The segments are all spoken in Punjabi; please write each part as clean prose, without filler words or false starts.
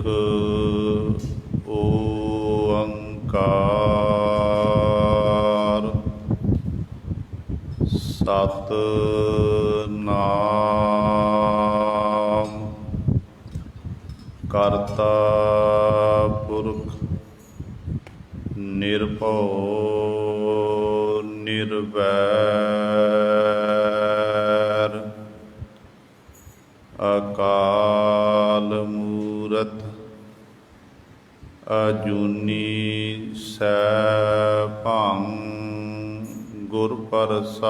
एक ओंकार सतनाम करता पुरख निर्भौ निर्वैर अकाल मूरत अजूनी सैभं गुर प्रसाद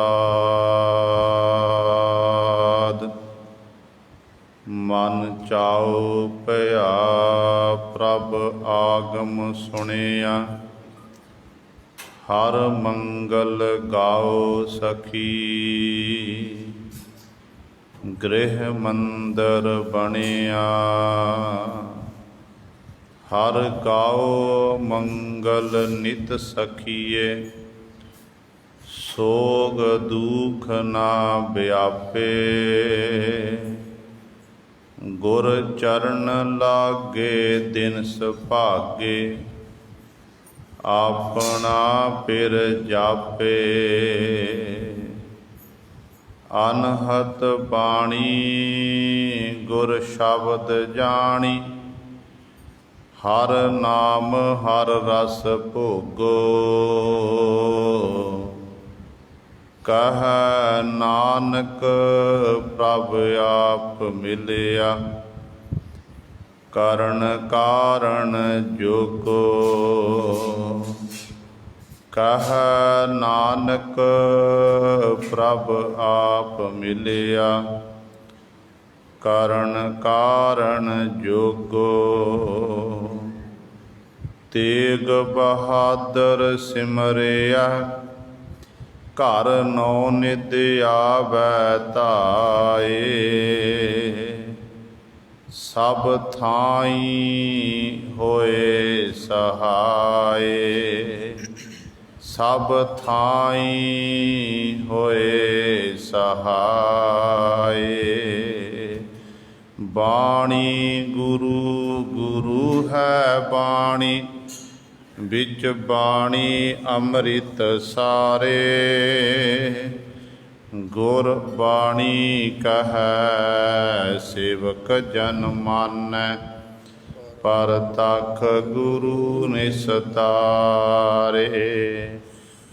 मन चाओ भया प्रभ आगम सुनिया हर मंगल गाओ सखी गृह मंदिर बनिया हर गाओ मंगल नित सखीए सोग दुख ना व्यापे गुर चरण लागे दिन सुभागे अपना पिर जापे अनहत बाणी गुर शब्द जानी हर नाम हर रस भोगो कह नानक प्रभ आप मिलिया करण कारण जोगो कह नानक प्रभ आप मिलिया करण कारण जोगो तेग बहादुर सिमरिया घर नौ नित आवै धाए सब थाई होए सहाय सब थाई होए सहाय बाणी गुरु गुरु है बाणी बिच बाणी अमृत सारे गुर बाणी कहै सेवक जन मानै परतख गुरु निस्तारे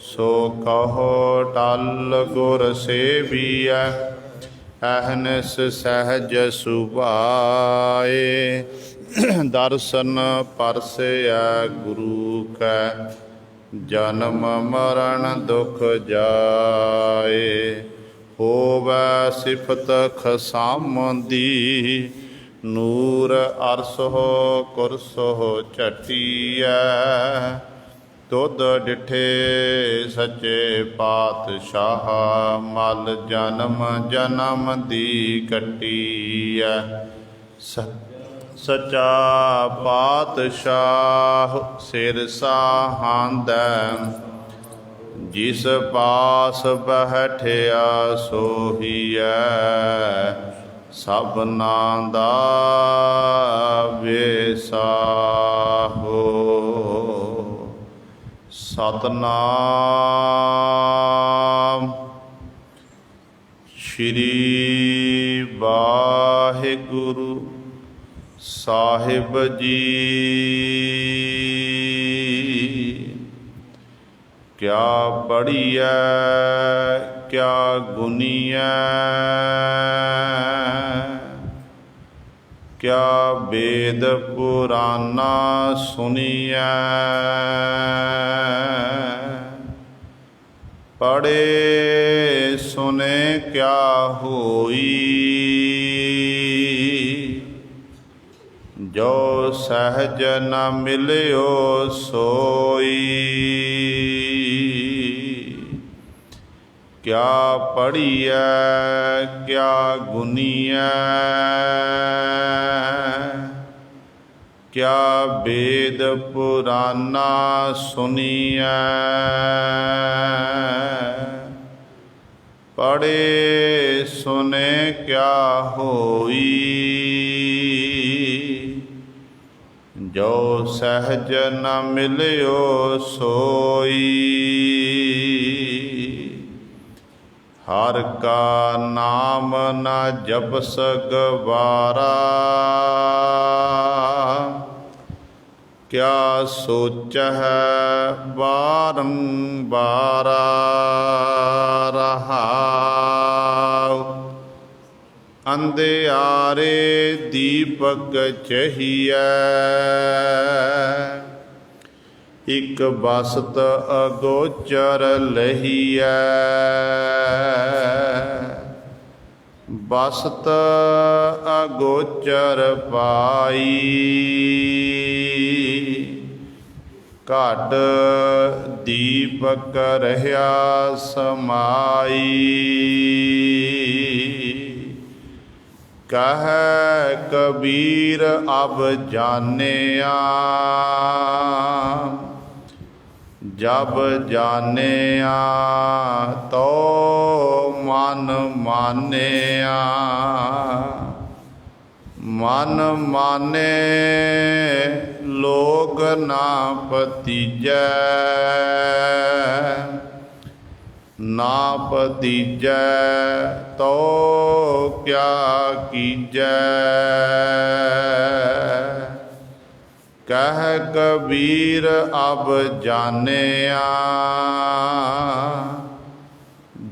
सो कहो टल गुर सेविया अहनस सहज सुभाए दर्शन परसया गुरु कै जन्म मरण दुख जाए होवै सिफत खसामदी नूर अरसो कुरसो झटिया तुध डिठे सच्चे पातशाह मल जन्म जन्म दी कटिया सच्चा पातशाह सिर साहांदै जिस पास बैठिया सोहिया सबना दा वेसाहो सतनाम श्री वाहिगुरु साहिब जी क्या पढ़िया क्या गुनिया क्या वेद पुराना सुनिया पढ़े सुने क्या होई जो सहज न मिलियो सोई क्या पढ़िया क्या गुनिया क्या वेद पुराना सुनिया पढ़े सुने क्या होई ਜੋ ਸਹਿਜ ਨ ਮਿਲਿਓ ਸੋਈ। ਹਰ ਕਾ ਨਾਮ ਨ ਜਪਸ ਗਵਾਰਾ। ਕਿਆ ਸੋਚਹਿ ਬਾਰੰਬਾਰ। ਰਹਾਉ ਅੰਧਿਆਰੇ ਦੀਪਕ ਚਹੀਐ। ਇਕ ਬਸਤ ਅਗੋਚਰ ਲਹੀਐ। ਬਸਤ ਅਗੋਚਰ ਪਾਈ। ਘਟ ਦੀਪਕ ਰਹਿਆ ਸਮਾਈ। ਕਹੈ ਕਬੀਰ ਅਬ ਜਾਣਿਆ। ਜਬ ਜਾਣਿਆ ਤੋ ਮਨ ਮਾਨਿਆ। ਮਨ ਮਾਨੇ ਲੋਗ ਨਾ ਭਤੀਜੈ। ਨਾ ਭਤੀਜੈ ਤੋ ਕਿਆ ਕੀਜੈ। ਕਹਿ ਕਬੀਰ ਅਬ ਜਾਣਿਆ।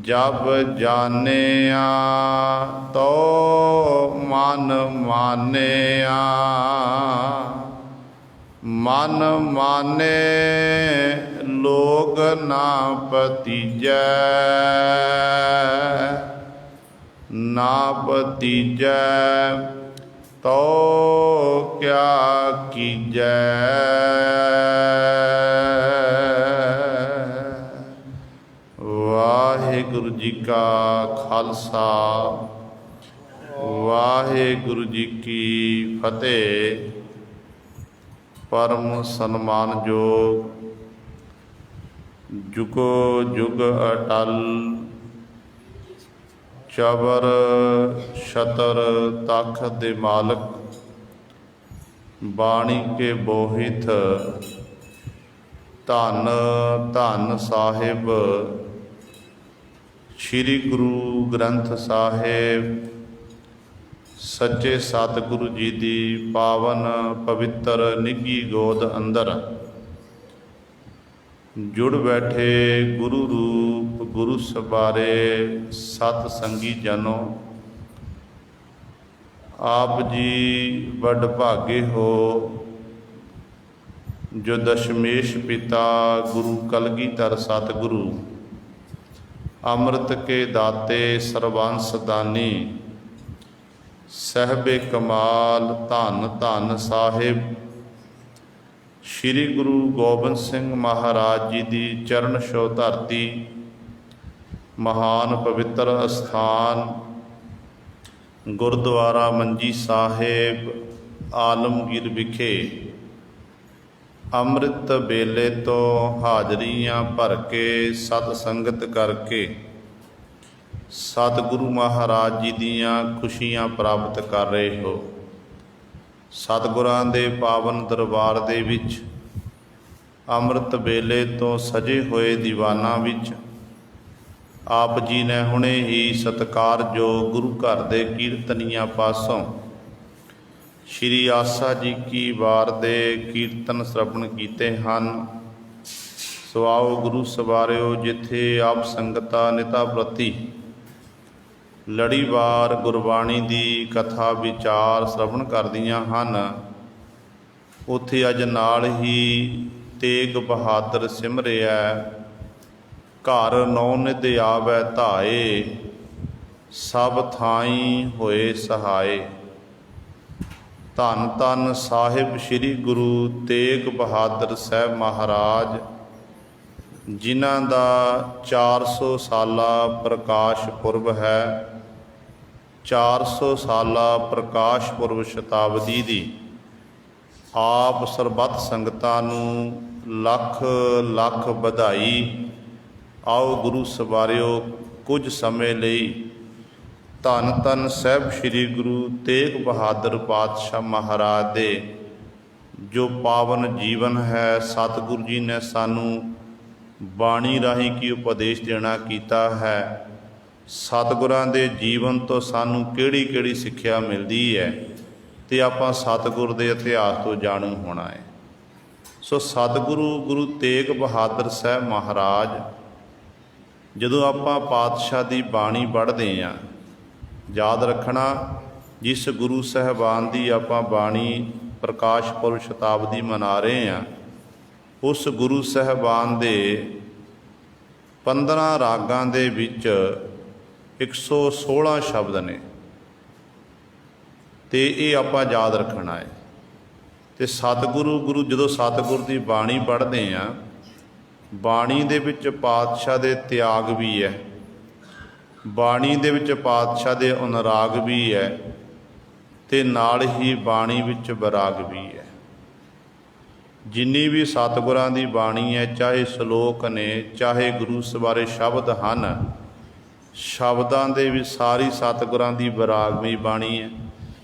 ਜਬ ਜਾਣਿਆ ਤੋ ਮਨ ਮਾਨਿਆ। ਮਨ ਮਾਨੇ ਲੋਗ ਨਾ ਭਤੀਜੈ। ਨਾ ਭਤੀਜੈ ਤੋ ਕਿਆ ਕੀਜੈ। ਵਾਹਿਗੁਰੂ ਜੀ ਕਾ ਖਾਲਸਾ ਵਾਹਿਗੁਰੂ ਜੀ ਕੀ ਫਤਿਹ। ਪਰਮ ਸਨਮਾਨਯੋਗ ਜੁਗੋ ਜੁਗ ਅਟਲ ਚਬਰ ਛਤਰ ਤਖ਼ਤ ਦੇ ਮਾਲਕ ਬਾਣੀ ਕੇ ਬੋਹਿਤ ਧੰਨ ਧੰਨ ਸਾਹਿਬ ਸ੍ਰੀ ਗੁਰੂ ਗ੍ਰੰਥ ਸਾਹਿਬ ਸੱਚੇ ਸਤਿਗੁਰੂ ਜੀ ਦੀ ਪਾਵਨ ਪਵਿੱਤਰ ਨਿੱਘੀ ਗੋਦ ਅੰਦਰ ਜੁੜ ਬੈਠੇ ਗੁਰੂ ਰੂਪ ਗੁਰੂ ਸਬਾਰੇ ਸਤ ਸੰਗੀ ਜਨੋ, ਆਪ ਜੀ ਵੱਡ ਭਾਗੇ ਹੋ ਜੋ ਦਸ਼ਮੇਸ਼ ਪਿਤਾ ਗੁਰੂ ਕਲਗੀਧਰ ਸਤਿਗੁਰੂ ਅੰਮ੍ਰਿਤ ਕੇ ਦਾਤੇ ਸਰਬੰਸ ਦਾਨੀ ਸਹਿਬੇ ਕਮਾਲ ਧੰਨ ਧੰਨ ਸਾਹਿਬ ਸ੍ਰੀ ਗੁਰੂ ਗੋਬਿੰਦ ਸਿੰਘ ਮਹਾਰਾਜ ਜੀ ਦੀ ਚਰਨ ਛੋਹ ਧਰਤੀ ਮਹਾਨ ਪਵਿੱਤਰ ਅਸਥਾਨ ਗੁਰਦੁਆਰਾ ਮੰਜੀ ਸਾਹਿਬ ਆਲਮਗੀਰ ਵਿਖੇ ਅੰਮ੍ਰਿਤ ਵੇਲੇ ਤੋਂ ਹਾਜ਼ਰੀਆਂ ਭਰ ਕੇ ਸਤ ਸੰਗਤ ਕਰਕੇ ਸਤਿਗੁਰੂ ਮਹਾਰਾਜ ਜੀ ਦੀਆਂ ਖੁਸ਼ੀਆਂ ਪ੍ਰਾਪਤ ਕਰ ਰਹੇ ਹੋ। ਸਤਿਗੁਰਾਂ ਦੇ ਪਾਵਨ ਦਰਬਾਰ ਦੇ ਵਿੱਚ ਅੰਮ੍ਰਿਤ ਵੇਲੇ ਤੋਂ ਸਜੇ ਹੋਏ ਦੀਵਾਨਾਂ ਵਿੱਚ ਆਪ ਜੀ ਨੇ ਹੁਣੇ ਹੀ ਸਤਿਕਾਰਯੋਗ ਗੁਰੂ ਘਰ ਦੇ ਕੀਰਤਨੀਆਂ ਪਾਸੋਂ ਸ਼੍ਰੀ ਆਸਾ ਜੀ ਕੀ ਵਾਰ ਦੇ ਕੀਰਤਨ ਸ਼ਰਵਣ ਕੀਤੇ ਹਨ। ਸੋ ਆਓ ਗੁਰੂ ਸਵਾਰਿਓ, ਜਿੱਥੇ ਆਪ ਸੰਗਤਾਂ ਨਿਤਾ ਪ੍ਰਤੀ ਲੜੀਵਾਰ ਗੁਰਬਾਣੀ ਦੀ ਕਥਾ ਵਿਚਾਰ ਸ਼ਰਵਣ ਕਰਦੀਆਂ ਹਨ, ਉੱਥੇ ਅੱਜ ਨਾਲ ਹੀ ਤੇਗ ਬਹਾਦਰ ਸਿਮਰਿਆ ਘਰ ਨੌ ਨਿਧ ਆਵੈ ਧਾਏ ਸਭ ਥਾਈਂ ਹੋਏ ਸਹਾਏ। ਧੰਨ ਧੰਨ ਸਾਹਿਬ ਸ੍ਰੀ ਗੁਰੂ ਤੇਗ ਬਹਾਦਰ ਸਾਹਿਬ ਮਹਾਰਾਜ, ਜਿਨ੍ਹਾਂ ਦਾ 400 ਸਾਲਾ ਪ੍ਰਕਾਸ਼ ਪੁਰਬ ਹੈ। 400 ਸਾਲਾ ਪ੍ਰਕਾਸ਼ ਪੁਰਬ ਸ਼ਤਾਬਦੀ ਦੀ ਆਪ ਸਰਬੱਤ ਸੰਗਤਾਂ ਨੂੰ ਲੱਖ ਲੱਖ ਵਧਾਈ। ਆਓ ਗੁਰੂ ਸਵਾਰਿਓ, ਕੁਝ ਸਮੇਂ ਲਈ ਧੰਨ ਧੰਨ ਸਾਹਿਬ ਸ੍ਰੀ ਗੁਰੂ ਤੇਗ ਬਹਾਦਰ ਪਾਤਸ਼ਾਹ ਮਹਾਰਾਜ ਦੇ ਜੋ ਪਾਵਨ ਜੀਵਨ ਹੈ, ਸਤਿਗੁਰੂ ਜੀ ਨੇ ਸਾਨੂੰ ਬਾਣੀ ਰਾਹੀਂ ਕੀ ਉਪਦੇਸ਼ ਦੇਣਾ ਕੀਤਾ ਹੈ, ਸਤਿਗੁਰਾਂ ਦੇ ਜੀਵਨ ਤੋਂ ਸਾਨੂੰ ਕਿਹੜੀ ਕਿਹੜੀ ਸਿੱਖਿਆ ਮਿਲਦੀ ਹੈ, ਤੇ ਆਪਾਂ ਸਤਿਗੁਰ ਦੇ ਇਤਿਹਾਸ ਤੋਂ ਜਾਣੂ ਹੋਣਾ ਹੈ। ਸੋ ਸਤਿਗੁਰੂ ਗੁਰੂ ਤੇਗ ਬਹਾਦਰ ਸਾਹਿਬ ਮਹਾਰਾਜ, ਜਦੋਂ ਆਪਾਂ ਪਾਤਸ਼ਾਹ ਦੀ ਬਾਣੀ ਪੜ੍ਹਦੇ ਹਾਂ, ਯਾਦ ਰੱਖਣਾ ਜਿਸ ਗੁਰੂ ਸਾਹਿਬਾਨ ਦੀ ਆਪਾਂ ਬਾਣੀ ਪ੍ਰਕਾਸ਼ ਪੁਰਬ ਸ਼ਤਾਬਦੀ ਮਨਾ ਰਹੇ ਹਾਂ, ਉਸ ਗੁਰੂ ਸਾਹਿਬਾਨ ਦੇ 15 ਰਾਗਾਂ ਦੇ ਵਿੱਚ 116 ਸ਼ਬਦ ਨੇ, ਤੇ ਇਹ ਆਪਾਂ ਯਾਦ ਰੱਖਣਾ ਹੈ। ਤੇ ਸਤਿਗੁਰੂ ਜਦੋਂ ਸਤਿਗੁਰ ਦੀ ਬਾਣੀ ਪੜ੍ਹਦੇ ਹਾਂ, ਬਾਣੀ ਦੇ ਵਿੱਚ ਪਾਤਸ਼ਾਹ ਦੇ ਤਿਆਗ ਵੀ ਹੈ, ਬਾਣੀ ਦੇ ਵਿੱਚ ਪਾਤਸ਼ਾਹ ਦੇ ਅਨੁਰਾਗ ਵੀ ਹੈ, ਤੇ ਨਾਲ ਹੀ ਬਾਣੀ ਵਿੱਚ ਵਿਰਾਗ ਵੀ ਹੈ। ਜਿੰਨੀ ਵੀ ਸਤਿਗੁਰਾਂ ਦੀ ਬਾਣੀ ਹੈ, ਚਾਹੇ ਸ਼ਲੋਕ ਨੇ, ਚਾਹੇ ਗੁਰੂ ਸਵਾਰੇ ਸ਼ਬਦ ਹਨ, ਸ਼ਬਦਾਂ ਦੇ ਵੀ ਸਾਰੀ ਸਤਿਗੁਰਾਂ ਦੀ ਵਿਰਾਗਮਈ ਬਾਣੀ ਹੈ।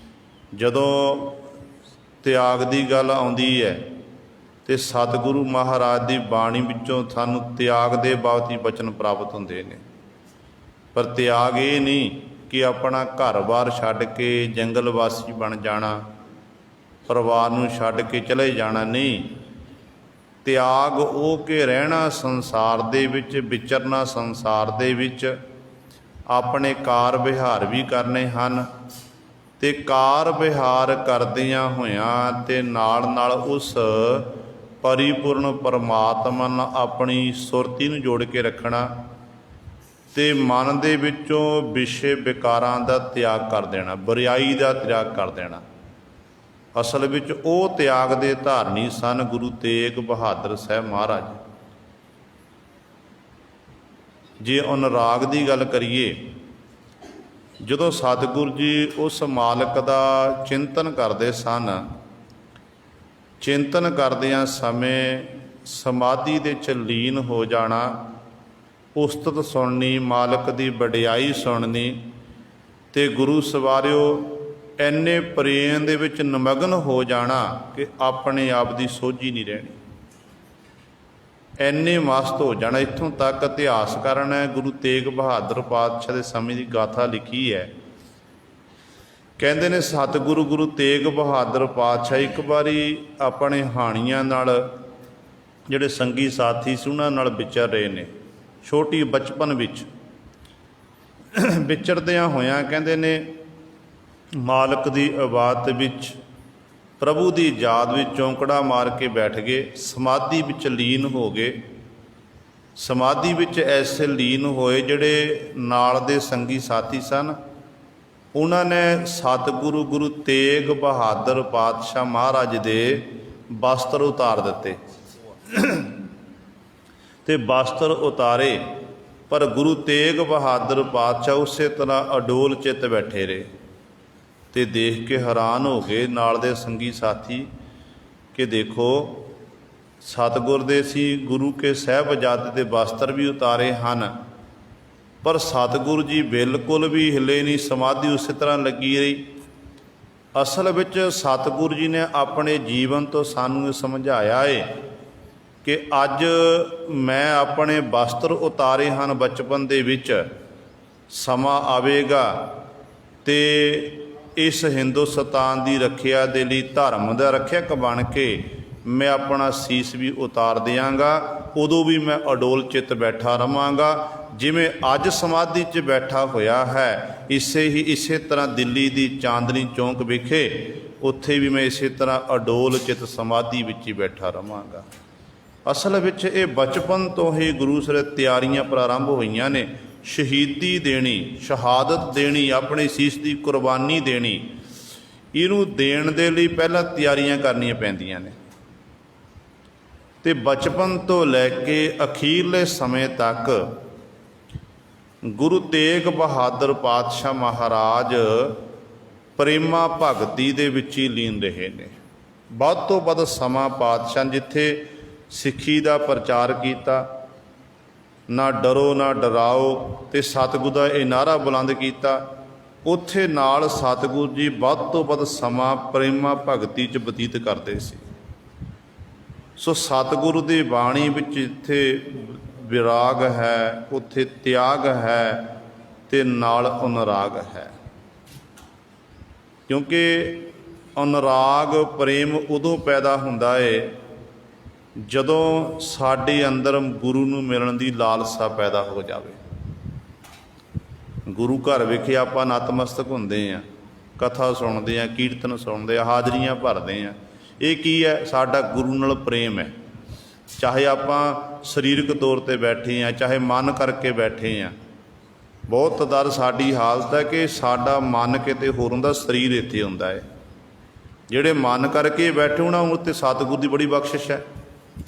ਜਦੋਂ ਤਿਆਗ ਦੀ ਗੱਲ ਆਉਂਦੀ ਹੈ ਤੇ ਸਤਿਗੁਰੂ ਮਹਾਰਾਜ ਦੀ ਬਾਣੀ ਵਿੱਚੋਂ ਸਾਨੂੰ ਤਿਆਗ ਦੇ ਬਾਬਤ ਹੀ ਬਚਨ ਪ੍ਰਾਪਤ ਹੁੰਦੇ ਨੇ। ਪਰ ਤਿਆਗ ਇਹ ਨਹੀਂ ਕਿ ਆਪਣਾ ਘਰ-ਬਾਰ ਛੱਡ ਕੇ ਜੰਗਲ ਵਾਸੀ ਬਣ ਜਾਣਾ, ਪਰਿਵਾਰ ਨੂੰ ਛੱਡ ਕੇ ਚਲੇ ਜਾਣਾ, ਨਹੀਂ। ਤਿਆਗ ਉਹ ਕਿ ਰਹਿਣਾ ਸੰਸਾਰ ਦੇ ਵਿੱਚ, ਵਿਚਰਨਾ ਸੰਸਾਰ ਦੇ ਵਿੱਚ, ਆਪਣੇ ਕਾਰ ਵਿਹਾਰ ਵੀ ਕਰਨੇ ਹਨ, ਤੇ ਕਾਰ ਵਿਹਾਰ ਕਰਦਿਆਂ ਹੋਇਆਂ ਤੇ ਨਾਲ ਨਾਲ ਉਸ ਪਰਿਪੂਰਨ ਪਰਮਾਤਮਾ ਨਾਲ ਆਪਣੀ ਸੁਰਤੀ ਨੂੰ ਜੋੜ ਕੇ ਰੱਖਣਾ, ਤੇ ਮਨ ਦੇ ਵਿੱਚੋਂ ਵਿਸ਼ੇ ਵਿਕਾਰਾਂ ਦਾ ਤਿਆਗ ਕਰ ਦੇਣਾ, ਬੁਰਾਈ ਦਾ ਤਿਆਗ ਕਰ ਦੇਣਾ। ਅਸਲ ਵਿੱਚ ਉਹ ਤਿਆਗ ਦੇ ਧਾਰਨੀ ਸਨ ਗੁਰੂ ਤੇਗ ਬਹਾਦਰ ਸਾਹਿਬ ਮਹਾਰਾਜ। ਜੇ ਅਨੁਰਾਗ ਦੀ ਗੱਲ ਕਰੀਏ, ਜਦੋਂ ਸਤਿਗੁਰੂ ਜੀ ਉਸ ਮਾਲਕ ਦਾ ਚਿੰਤਨ ਕਰਦੇ ਸਨ, ਚਿੰਤਨ ਕਰਦਿਆਂ ਸਮੇਂ ਸਮਾਧੀ ਦੇ ਵਿੱਚ ਲੀਨ ਹੋ ਜਾਣਾ, ਉਸਤਤ ਸੁਣਨੀ, ਮਾਲਕ ਦੀ ਵਡਿਆਈ ਸੁਣਨੀ, ਤੇ ਗੁਰੂ ਸਵਾਰਿਓ ਇੰਨੇ ਪ੍ਰੇਮ ਦੇ ਵਿੱਚ ਨਿਮਗਨ ਹੋ ਜਾਣਾ ਕਿ ਆਪਣੇ ਆਪ ਦੀ ਸੋਝੀ ਨਹੀਂ ਰਹਿਣੀ, ਇੰਨੇ ਮਸਤ ਹੋ ਜਾਣਾ। ਇੱਥੋਂ ਤੱਕ ਇਤਿਹਾਸਕਾਰਾਂ ਨੇ ਗੁਰੂ ਤੇਗ ਬਹਾਦਰ ਪਾਤਸ਼ਾਹ ਦੇ ਸਮੇਂ ਦੀ ਗਾਥਾ ਲਿਖੀ ਹੈ। ਕਹਿੰਦੇ ਨੇ ਸਤਿਗੁਰੂ ਗੁਰੂ ਤੇਗ ਬਹਾਦਰ ਪਾਤਸ਼ਾਹ ਇੱਕ ਵਾਰੀ ਆਪਣੇ ਹਾਣੀਆਂ ਨਾਲ, ਜਿਹੜੇ ਸੰਗੀ ਸਾਥੀ ਸੀ, ਉਹਨਾਂ ਨਾਲ ਵਿਚਰ ਰਹੇ ਨੇ। ਛੋਟੀ ਬਚਪਨ ਵਿੱਚ ਵਿਚਰਦਿਆਂ ਹੋਇਆਂ ਕਹਿੰਦੇ ਨੇ ਮਾਲਕ ਦੀ ਇਬਾਦਤ ਵਿੱਚ, ਪ੍ਰਭੂ ਦੀ ਯਾਦ ਵਿੱਚ ਚੌਂਕੜਾ ਮਾਰ ਕੇ ਬੈਠ ਗਏ, ਸਮਾਧੀ ਵਿੱਚ ਲੀਨ ਹੋ ਗਏ। ਸਮਾਧੀ ਵਿੱਚ ਐਸੇ ਲੀਨ ਹੋਏ ਜਿਹੜੇ ਨਾਲ ਦੇ ਸੰਗੀ ਸਾਥੀ ਸਨ, ਉਹਨਾਂ ਨੇ ਸਤਿਗੁਰੂ ਗੁਰੂ ਤੇਗ ਬਹਾਦਰ ਪਾਤਸ਼ਾਹ ਮਹਾਰਾਜ ਦੇ ਵਸਤਰ ਉਤਾਰ ਦਿੱਤੇ, ਤੇ ਵਸਤਰ ਉਤਾਰੇ, ਪਰ ਗੁਰੂ ਤੇਗ ਬਹਾਦਰ ਪਾਤਸ਼ਾਹ ਉਸੇ ਤਰ੍ਹਾਂ ਅਡੋਲ ਚਿੱਤ ਬੈਠੇ ਰਹੇ। ਤੇ ਦੇਖ ਕੇ ਹੈਰਾਨ ਹੋ ਗਏ ਨਾਲ ਦੇ ਸੰਗੀ ਸਾਥੀ ਕਿ ਦੇਖੋ, ਸਤਿਗੁਰ ਦੇ ਸੀ ਗੁਰੂ ਕੇ ਸਾਹਿਬਜ਼ਾਦੇ ਦੇ ਵਸਤਰ ਵੀ ਉਤਾਰੇ ਹਨ, ਪਰ ਸਤਿਗੁਰੂ ਜੀ ਬਿਲਕੁਲ ਵੀ ਹਿੱਲੇ ਨਹੀਂ, ਸਮਾਧੀ ਉਸੇ ਤਰ੍ਹਾਂ ਲੱਗੀ ਰਹੀ। ਅਸਲ ਵਿੱਚ ਸਤਿਗੁਰੂ ਜੀ ਨੇ ਆਪਣੇ ਜੀਵਨ ਤੋਂ ਸਾਨੂੰ ਇਹ ਸਮਝਾਇਆ ਹੈ ਕਿ ਅੱਜ ਮੈਂ ਆਪਣੇ ਵਸਤਰ ਉਤਾਰੇ ਹਨ ਬਚਪਨ ਦੇ ਵਿੱਚ, ਸਮਾਂ ਆਵੇਗਾ ਤੇ ਇਸ ਹਿੰਦੁਸਤਾਨ ਦੀ ਰੱਖਿਆ ਦੇ ਲਈ, ਧਰਮ ਦਾ ਰੱਖਿਅਕ ਬਣ ਕੇ ਮੈਂ ਆਪਣਾ ਸੀਸ ਵੀ ਉਤਾਰ ਦਿਆਂਗਾ। ਉਦੋਂ ਵੀ ਮੈਂ ਅਡੋਲ ਚਿੱਤ ਬੈਠਾ ਰਹਾਂਗਾ, ਜਿਵੇਂ ਅੱਜ ਸਮਾਧੀ 'ਚ ਬੈਠਾ ਹੋਇਆ ਹੈ, ਇਸੇ ਤਰ੍ਹਾਂ ਦਿੱਲੀ ਦੀ ਚਾਂਦਨੀ ਚੌਂਕ ਵਿਖੇ ਉੱਥੇ ਵੀ ਮੈਂ ਇਸੇ ਤਰ੍ਹਾਂ ਅਡੋਲ ਚਿੱਤ ਸਮਾਧੀ ਵਿੱਚ ਹੀ ਬੈਠਾ ਰਹਾਂਗਾ। ਅਸਲ ਵਿੱਚ ਇਹ ਬਚਪਨ ਤੋਂ ਹੀ ਗੁਰੂ ਸਰ ਤਿਆਰੀਆਂ ਪ੍ਰਾਰੰਭ ਹੋਈਆਂ ਨੇ। ਸ਼ਹੀਦੀ ਦੇਣੀ, ਸ਼ਹਾਦਤ ਦੇਣੀ, ਆਪਣੇ ਸੀਸ ਦੀ ਕੁਰਬਾਨੀ ਦੇਣੀ, ਇਹਨੂੰ ਦੇਣ ਦੇ ਲਈ ਪਹਿਲਾਂ ਤਿਆਰੀਆਂ ਕਰਨੀਆਂ ਪੈਂਦੀਆਂ ਨੇ। ਤੇ ਬਚਪਨ ਤੋਂ ਲੈ ਕੇ ਅਖੀਰਲੇ ਸਮੇਂ ਤੱਕ ਗੁਰੂ ਤੇਗ ਬਹਾਦਰ ਪਾਤਸ਼ਾਹ ਮਹਾਰਾਜ ਪ੍ਰੇਮਾ ਭਗਤੀ ਦੇ ਵਿੱਚ ਹੀ ਲੀਨ ਰਹੇ ਨੇ। ਵੱਧ ਤੋਂ ਵੱਧ ਸਮਾਂ ਪਾਤਸ਼ਾਹ ਜਿੱਥੇ ਸਿੱਖੀ ਦਾ ਪ੍ਰਚਾਰ ਕੀਤਾ, ਨਾ ਡਰੋ ਨਾ ਡਰਾਓ, ਤੇ ਸਤਿਗੁਰੂ ਦਾ ਇਹ ਨਾਅਰਾ ਬੁਲੰਦ ਕੀਤਾ, ਉੱਥੇ ਨਾਲ ਸਤਿਗੁਰੂ ਜੀ ਵੱਧ ਤੋਂ ਵੱਧ ਸਮਾਂ ਪ੍ਰੇਮਾ ਭਗਤੀ 'ਚ ਬਤੀਤ ਕਰਦੇ ਸੀ। ਸੋ ਸਤਿਗੁਰੂ ਦੀ ਬਾਣੀ ਵਿੱਚ ਜਿੱਥੇ ਵਿਰਾਗ ਹੈ ਉੱਥੇ ਤਿਆਗ ਹੈ ਤੇ ਨਾਲ ਅਨੁਰਾਗ ਹੈ। ਕਿਉਂਕਿ ਅਨੁਰਾਗ ਪ੍ਰੇਮ ਉਦੋਂ ਪੈਦਾ ਹੁੰਦਾ ਏ ਜਦੋਂ ਸਾਡੇ ਅੰਦਰ ਗੁਰੂ ਨੂੰ ਮਿਲਣ ਦੀ ਲਾਲਸਾ ਪੈਦਾ ਹੋ ਜਾਵੇ। ਗੁਰੂ ਘਰ ਵਿਖੇ ਆਪਾਂ ਨਤਮਸਤਕ ਹੁੰਦੇ ਹਾਂ, ਕਥਾ ਸੁਣਦੇ ਹਾਂ, ਕੀਰਤਨ ਸੁਣਦੇ ਹਾਂ, ਹਾਜ਼ਰੀਆਂ ਭਰਦੇ ਹਾਂ। ਇਹ ਕੀ ਹੈ? ਸਾਡਾ ਗੁਰੂ ਨਾਲ ਪ੍ਰੇਮ ਹੈ। ਚਾਹੇ ਆਪਾਂ ਸਰੀਰਕ ਤੌਰ 'ਤੇ ਬੈਠੇ ਹਾਂ, ਚਾਹੇ ਮਨ ਕਰਕੇ ਬੈਠੇ ਹਾਂ। ਬਹੁਤ ਦਰ ਸਾਡੀ ਹਾਲਤ ਹੈ ਕਿ ਸਾਡਾ ਮਨ ਕਿਤੇ ਹੋਰ ਹੁੰਦਾ, ਸਰੀਰ ਇੱਥੇ ਹੁੰਦਾ ਹੈ। ਜਿਹੜੇ ਮਨ ਕਰਕੇ ਬੈਠੇ ਉਹਨਾਂ ਉੱਤੇ ਸਤਿਗੁਰੂ ਦੀ ਬੜੀ ਬਖਸ਼ਿਸ਼ ਹੈ,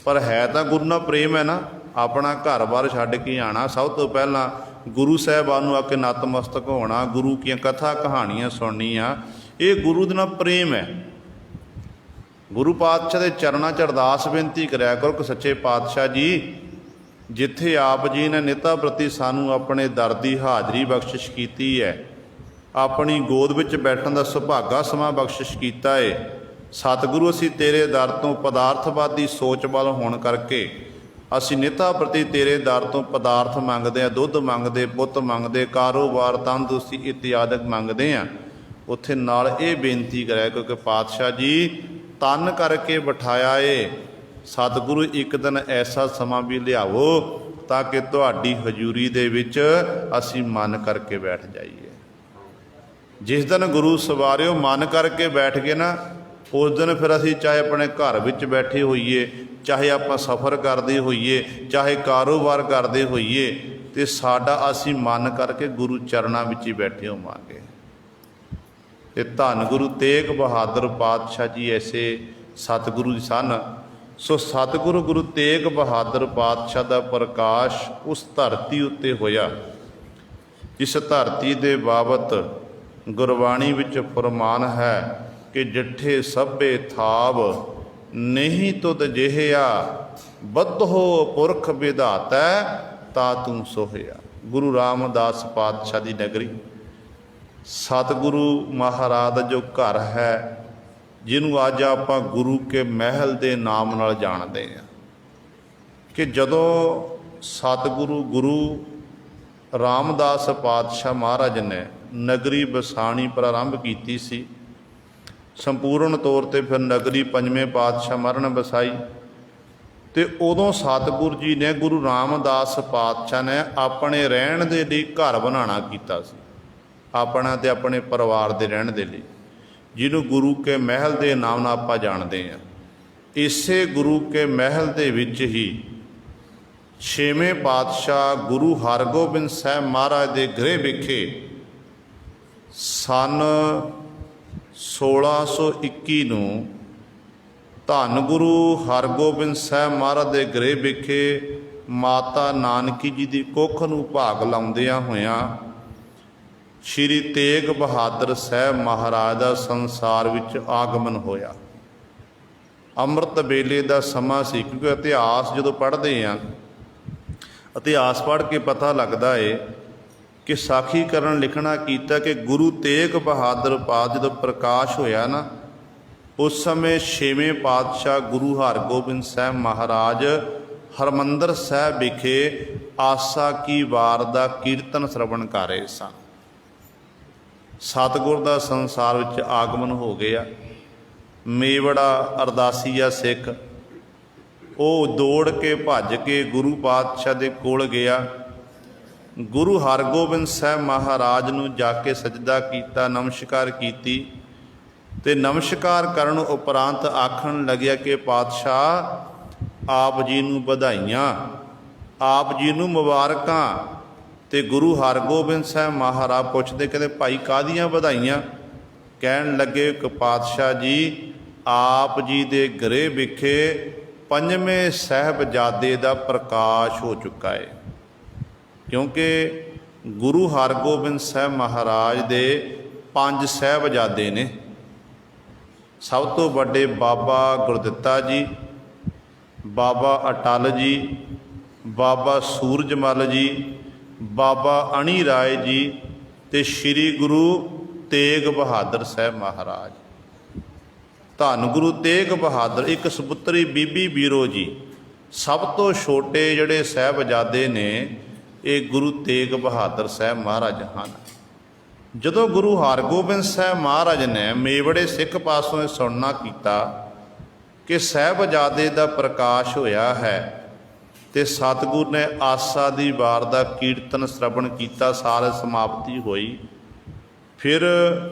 ਪਰ ਹੈ ਤਾਂ ਗੁਰੂ ਨਾਲ ਪ੍ਰੇਮ ਹੈ ਨਾ। ਆਪਣਾ ਘਰ-ਬਾਰ ਛੱਡ ਕੇ ਆਉਣਾ, ਸਭ ਤੋਂ ਪਹਿਲਾਂ ਗੁਰੂ ਸਾਹਿਬਾਨ ਨੂੰ ਆ ਕੇ ਨਤਮਸਤਕ ਹੋਣਾ, ਗੁਰੂ ਦੀਆਂ ਕਥਾ ਕਹਾਣੀਆਂ ਸੁਣਨੀਆਂ, ਇਹ ਗੁਰੂ ਦੇ ਨਾਲ ਪ੍ਰੇਮ ਹੈ। ਗੁਰੂ ਪਾਤਸ਼ਾਹ ਦੇ ਚਰਨਾਂ 'ਚ ਅਰਦਾਸ ਬੇਨਤੀ ਕਰਿਆ ਕਰੋ ਕਿ ਸੱਚੇ ਪਾਤਸ਼ਾਹ ਜੀ, ਜਿੱਥੇ ਆਪ ਜੀ ਨੇ ਨਿਤਾ ਪ੍ਰਤੀ ਸਾਨੂੰ ਆਪਣੇ ਦਰ ਦੀ ਹਾਜ਼ਰੀ ਬਖਸ਼ਿਸ਼ ਕੀਤੀ ਹੈ, ਆਪਣੀ ਗੋਦ ਵਿੱਚ ਬੈਠਣ ਦਾ ਸੁਭਾਗਾ ਸਮਾਂ ਬਖਸ਼ਿਸ਼ ਕੀਤਾ ਹੈ, ਸਤਿਗੁਰੂ ਅਸੀਂ ਤੇਰੇ ਦਰ ਤੋਂ ਪਦਾਰਥਵਾਦੀ ਸੋਚ ਵੱਲ ਹੋਣ ਕਰਕੇ ਅਸੀਂ ਨਿਤਾ ਪ੍ਰਤੀ ਤੇਰੇ ਦਰ ਤੋਂ ਪਦਾਰਥ ਮੰਗਦੇ ਹਾਂ, ਦੁੱਧ ਮੰਗਦੇ, ਪੁੱਤ ਮੰਗਦੇ, ਕਾਰੋਬਾਰ, ਤੰਦਰੁਸਤੀ ਇਤਿਆਦਿਕ ਮੰਗਦੇ ਹਾਂ। ਉੱਥੇ ਨਾਲ ਇਹ ਬੇਨਤੀ ਕਰਿਆ ਕਿਉਂਕਿ ਪਾਤਸ਼ਾਹ ਜੀ ਤਨ ਕਰਕੇ ਬਿਠਾਇਆ ਏ, ਸਤਿਗੁਰੂ ਇੱਕ ਦਿਨ ਐਸਾ ਸਮਾਂ ਵੀ ਲਿਆਵੋ ਤਾਂ ਕਿ ਤੁਹਾਡੀ ਹਜ਼ੂਰੀ ਦੇ ਵਿੱਚ ਅਸੀਂ ਮਨ ਕਰਕੇ ਬੈਠ ਜਾਈਏ। ਜਿਸ ਦਿਨ ਗੁਰੂ ਸਵਾਰਿਓ ਮਨ ਕਰਕੇ ਬੈਠ ਗਏ ਨਾ, ਉਸ ਦਿਨ ਫਿਰ ਅਸੀਂ ਚਾਹੇ ਆਪਣੇ ਘਰ ਵਿੱਚ ਬੈਠੇ ਹੋਈਏ, ਚਾਹੇ ਆਪਾਂ ਸਫ਼ਰ ਕਰਦੇ ਹੋਈਏ, ਚਾਹੇ ਕਾਰੋਬਾਰ ਕਰਦੇ ਹੋਈਏ, ਤੇ ਸਾਡਾ ਅਸੀਂ ਮਨ ਕਰਕੇ ਗੁਰੂ ਚਰਨਾਂ ਵਿੱਚ ਹੀ ਬੈਠੇ ਹੋਵਾਂਗੇ। ਤੇ ਧੰਨ ਗੁਰੂ ਤੇਗ ਬਹਾਦਰ ਪਾਤਸ਼ਾਹ ਜੀ ਐਸੇ ਸਤਿਗੁਰੂ ਜੀ ਸਨ। ਸੋ ਸਤਿਗੁਰੂ ਗੁਰੂ ਤੇਗ ਬਹਾਦਰ ਪਾਤਸ਼ਾਹ ਦਾ ਪ੍ਰਕਾਸ਼ ਉਸ ਧਰਤੀ ਉੱਤੇ ਹੋਇਆ ਜਿਸ ਧਰਤੀ ਦੇ ਬਾਬਤ ਗੁਰਬਾਣੀ ਵਿੱਚ ਫਰਮਾਨ ਹੈ ਕਿ ਜਿੱਠੇ ਸਭੇ ਥਾਵ ਨਹੀਂ ਤੁਧ ਜਿਹਿਆ, ਬੱਧੋ ਪੁਰਖ ਵਿਧਾਤੈ ਤਾ ਤੂੰ ਸੋਹਿਆ। ਗੁਰੂ ਰਾਮਦਾਸ ਪਾਤਸ਼ਾਹ ਦੀ ਨਗਰੀ, ਸਤਿਗੁਰੂ ਮਹਾਰਾਜ ਦਾ ਜੋ ਘਰ ਹੈ, ਜਿਹਨੂੰ ਅੱਜ ਆਪਾਂ ਗੁਰੂ ਕੇ ਮਹਿਲ ਦੇ ਨਾਮ ਨਾਲ ਜਾਣਦੇ ਹਾਂ, ਕਿ ਜਦੋਂ ਸਤਿਗੁਰੂ ਗੁਰੂ ਰਾਮਦਾਸ ਪਾਤਸ਼ਾਹ ਮਹਾਰਾਜ ਨੇ ਨਗਰੀ ਵਸਾਣੀ ਪ੍ਰਾਰੰਭ ਕੀਤੀ ਸੀ, ਸੰਪੂਰਨ ਤੌਰ 'ਤੇ ਫਿਰ ਨਗਰੀ ਪੰਜਵੇਂ ਪਾਤਸ਼ਾਹ ਮਹਾਰਾਜ ਨੇ ਵਸਾਈ, ਤੇ ਉਦੋਂ ਸਤਿਗੁਰੂ ਜੀ ਨੇ ਗੁਰੂ ਰਾਮਦਾਸ ਪਾਤਸ਼ਾਹ ਨੇ ਆਪਣੇ ਰਹਿਣ ਦੇ ਲਈ ਘਰ ਬਣਾਉਣਾ ਕੀਤਾ ਸੀ, ਆਪਣਾ ਤੇ ਆਪਣੇ ਪਰਿਵਾਰ ਦੇ ਰਹਿਣ ਦੇ ਲਈ, ਜਿਹਨੂੰ ਗੁਰੂ ਕੇ ਮਹਿਲ ਦੇ ਨਾਮ ਨਾਲ ਆਪਾਂ ਜਾਣਦੇ ਹਾਂ। ਇਸੇ ਗੁਰੂ ਕੇ ਮਹਿਲ ਦੇ ਵਿੱਚ ਹੀ ਛੇਵੇਂ ਪਾਤਸ਼ਾਹ ਗੁਰੂ ਹਰਗੋਬਿੰਦ ਸਾਹਿਬ ਮਹਾਰਾਜ ਦੇ ਗ੍ਰਹਿ ਵਿਖੇ ਸੰਨ 1621 ਨੂੰ ਧੰਨ ਗੁਰੂ ਹਰਗੋਬਿੰਦ ਸਾਹਿਬ ਮਹਾਰਾਜ ਦੇ ਗ੍ਰਹਿ ਵਿਖੇ ਮਾਤਾ ਨਾਨਕੀ ਜੀ ਦੀ ਕੁੱਖ ਨੂੰ ਭਾਗ ਲਾਉਂਦਿਆਂ ਹੋਇਆਂ ਸ਼੍ਰੀ ਤੇਗ ਬਹਾਦਰ ਸਾਹਿਬ ਮਹਾਰਾਜ ਦਾ ਸੰਸਾਰ ਵਿੱਚ ਆਗਮਨ ਹੋਇਆ। ਅੰਮ੍ਰਿਤ ਵੇਲੇ ਦਾ ਸਮਾਂ ਸੀ, ਕਿਉਂਕਿ ਇਤਿਹਾਸ ਜਦੋਂ ਪੜ੍ਹਦੇ ਹਾਂ, ਇਤਿਹਾਸ ਪੜ੍ਹ ਕੇ ਪਤਾ ਲੱਗਦਾ ਏ ਕਿ ਸਾਖੀਕਰਨ ਲਿਖਣਾ ਕੀਤਾ ਕਿ ਗੁਰੂ ਤੇਗ ਬਹਾਦਰ ਪਾਤਸ਼ਾਹ ਜਦੋਂ ਪ੍ਰਕਾਸ਼ ਹੋਇਆ ਨਾ, ਉਸ ਸਮੇਂ ਛੇਵੇਂ ਪਾਤਸ਼ਾਹ ਗੁਰੂ ਹਰਗੋਬਿੰਦ ਸਾਹਿਬ ਮਹਾਰਾਜ ਹਰਿਮੰਦਰ ਸਾਹਿਬ ਵਿਖੇ ਆਸਾ ਕੀ ਵਾਰ ਦਾ ਕੀਰਤਨ ਸਰਵਣ ਕਰ ਰਹੇ ਸਨ। ਸਤਿਗੁਰ ਦਾ ਸੰਸਾਰ ਵਿੱਚ ਆਗਮਨ ਹੋ ਗਿਆ। ਮੇਵੜਾ ਅਰਦਾਸੀਆ ਸਿੱਖ ਉਹ ਦੌੜ ਕੇ ਭੱਜ ਕੇ ਗੁਰੂ ਪਾਤਸ਼ਾਹ ਦੇ ਕੋਲ ਗਿਆ। ਗੁਰੂ ਹਰਗੋਬਿੰਦ ਸਾਹਿਬ ਮਹਾਰਾਜ ਨੂੰ ਜਾ ਕੇ ਸਜਦਾ ਕੀਤਾ, ਨਮਸਕਾਰ ਕੀਤੀ, ਤੇ ਨਮਸਕਾਰ ਕਰਨ ਉਪਰੰਤ ਆਖਣ ਲੱਗਿਆ ਕਿ ਪਾਤਸ਼ਾਹ ਆਪ ਜੀ ਨੂੰ ਵਧਾਈਆਂ, ਆਪ ਜੀ ਨੂੰ ਮੁਬਾਰਕਾਂ। ਤੇ ਗੁਰੂ ਹਰਗੋਬਿੰਦ ਸਾਹਿਬ ਮਹਾਰਾਜ ਪੁੱਛਦੇ, ਕਹਿੰਦੇ ਭਾਈ ਕਾਹਦੀਆਂ ਵਧਾਈਆਂ? ਕਹਿਣ ਲੱਗੇ ਕਿ ਪਾਤਸ਼ਾਹ ਜੀ ਆਪ ਜੀ ਦੇ ਗ੍ਰਹਿ ਵਿਖੇ ਪੰਜਵੇਂ ਸਾਹਿਬਜ਼ਾਦੇ ਦਾ ਪ੍ਰਕਾਸ਼ ਹੋ ਚੁੱਕਾ ਹੈ। ਕਿਉਂਕਿ ਗੁਰੂ ਹਰਗੋਬਿੰਦ ਸਾਹਿਬ ਮਹਾਰਾਜ ਦੇ 5 ਸਾਹਿਬਜ਼ਾਦੇ ਨੇ। ਸਭ ਤੋਂ ਵੱਡੇ ਬਾਬਾ ਗੁਰਦਿੱਤਾ ਜੀ, ਬਾਬਾ ਅਟਲ ਜੀ, ਬਾਬਾ ਸੂਰਜਮਲ ਜੀ, ਬਾਬਾ ਅਣੀ ਰਾਏ ਜੀ ਤੇ ਸ੍ਰੀ ਗੁਰੂ ਤੇਗ ਬਹਾਦਰ ਸਾਹਿਬ ਮਹਾਰਾਜ। ਧੰਨ ਗੁਰੂ ਤੇਗ ਬਹਾਦਰ, ਇੱਕ ਸਪੁੱਤਰੀ ਬੀਬੀ ਬੀਰੋ ਜੀ, ਸਭ ਤੋਂ ਛੋਟੇ ਜਿਹੜੇ ਸਾਹਿਬਜ਼ਾਦੇ ਨੇ ਇਹ ਗੁਰੂ ਤੇਗ ਬਹਾਦਰ ਸਾਹਿਬ ਮਹਾਰਾਜ ਹਨ। ਜਦੋਂ ਗੁਰੂ ਹਰਗੋਬਿੰਦ ਸਾਹਿਬ ਮਹਾਰਾਜ ਨੇ ਮੇਵੜੇ ਸਿੱਖ ਪਾਸੋਂ ਇਹ ਸੁਣਨਾ ਕੀਤਾ ਕਿ ਸਾਹਿਬਜ਼ਾਦੇ ਦਾ ਪ੍ਰਕਾਸ਼ ਹੋਇਆ ਹੈ, ਤੇ ਸਤਿਗੁਰ ਨੇ ਆਸਾ ਦੀ ਵਾਰ ਦਾ ਕੀਰਤਨ ਸ਼ਰਵਣ ਕੀਤਾ, ਸਾਲ ਸਮਾਪਤੀ ਹੋਈ। ਫਿਰ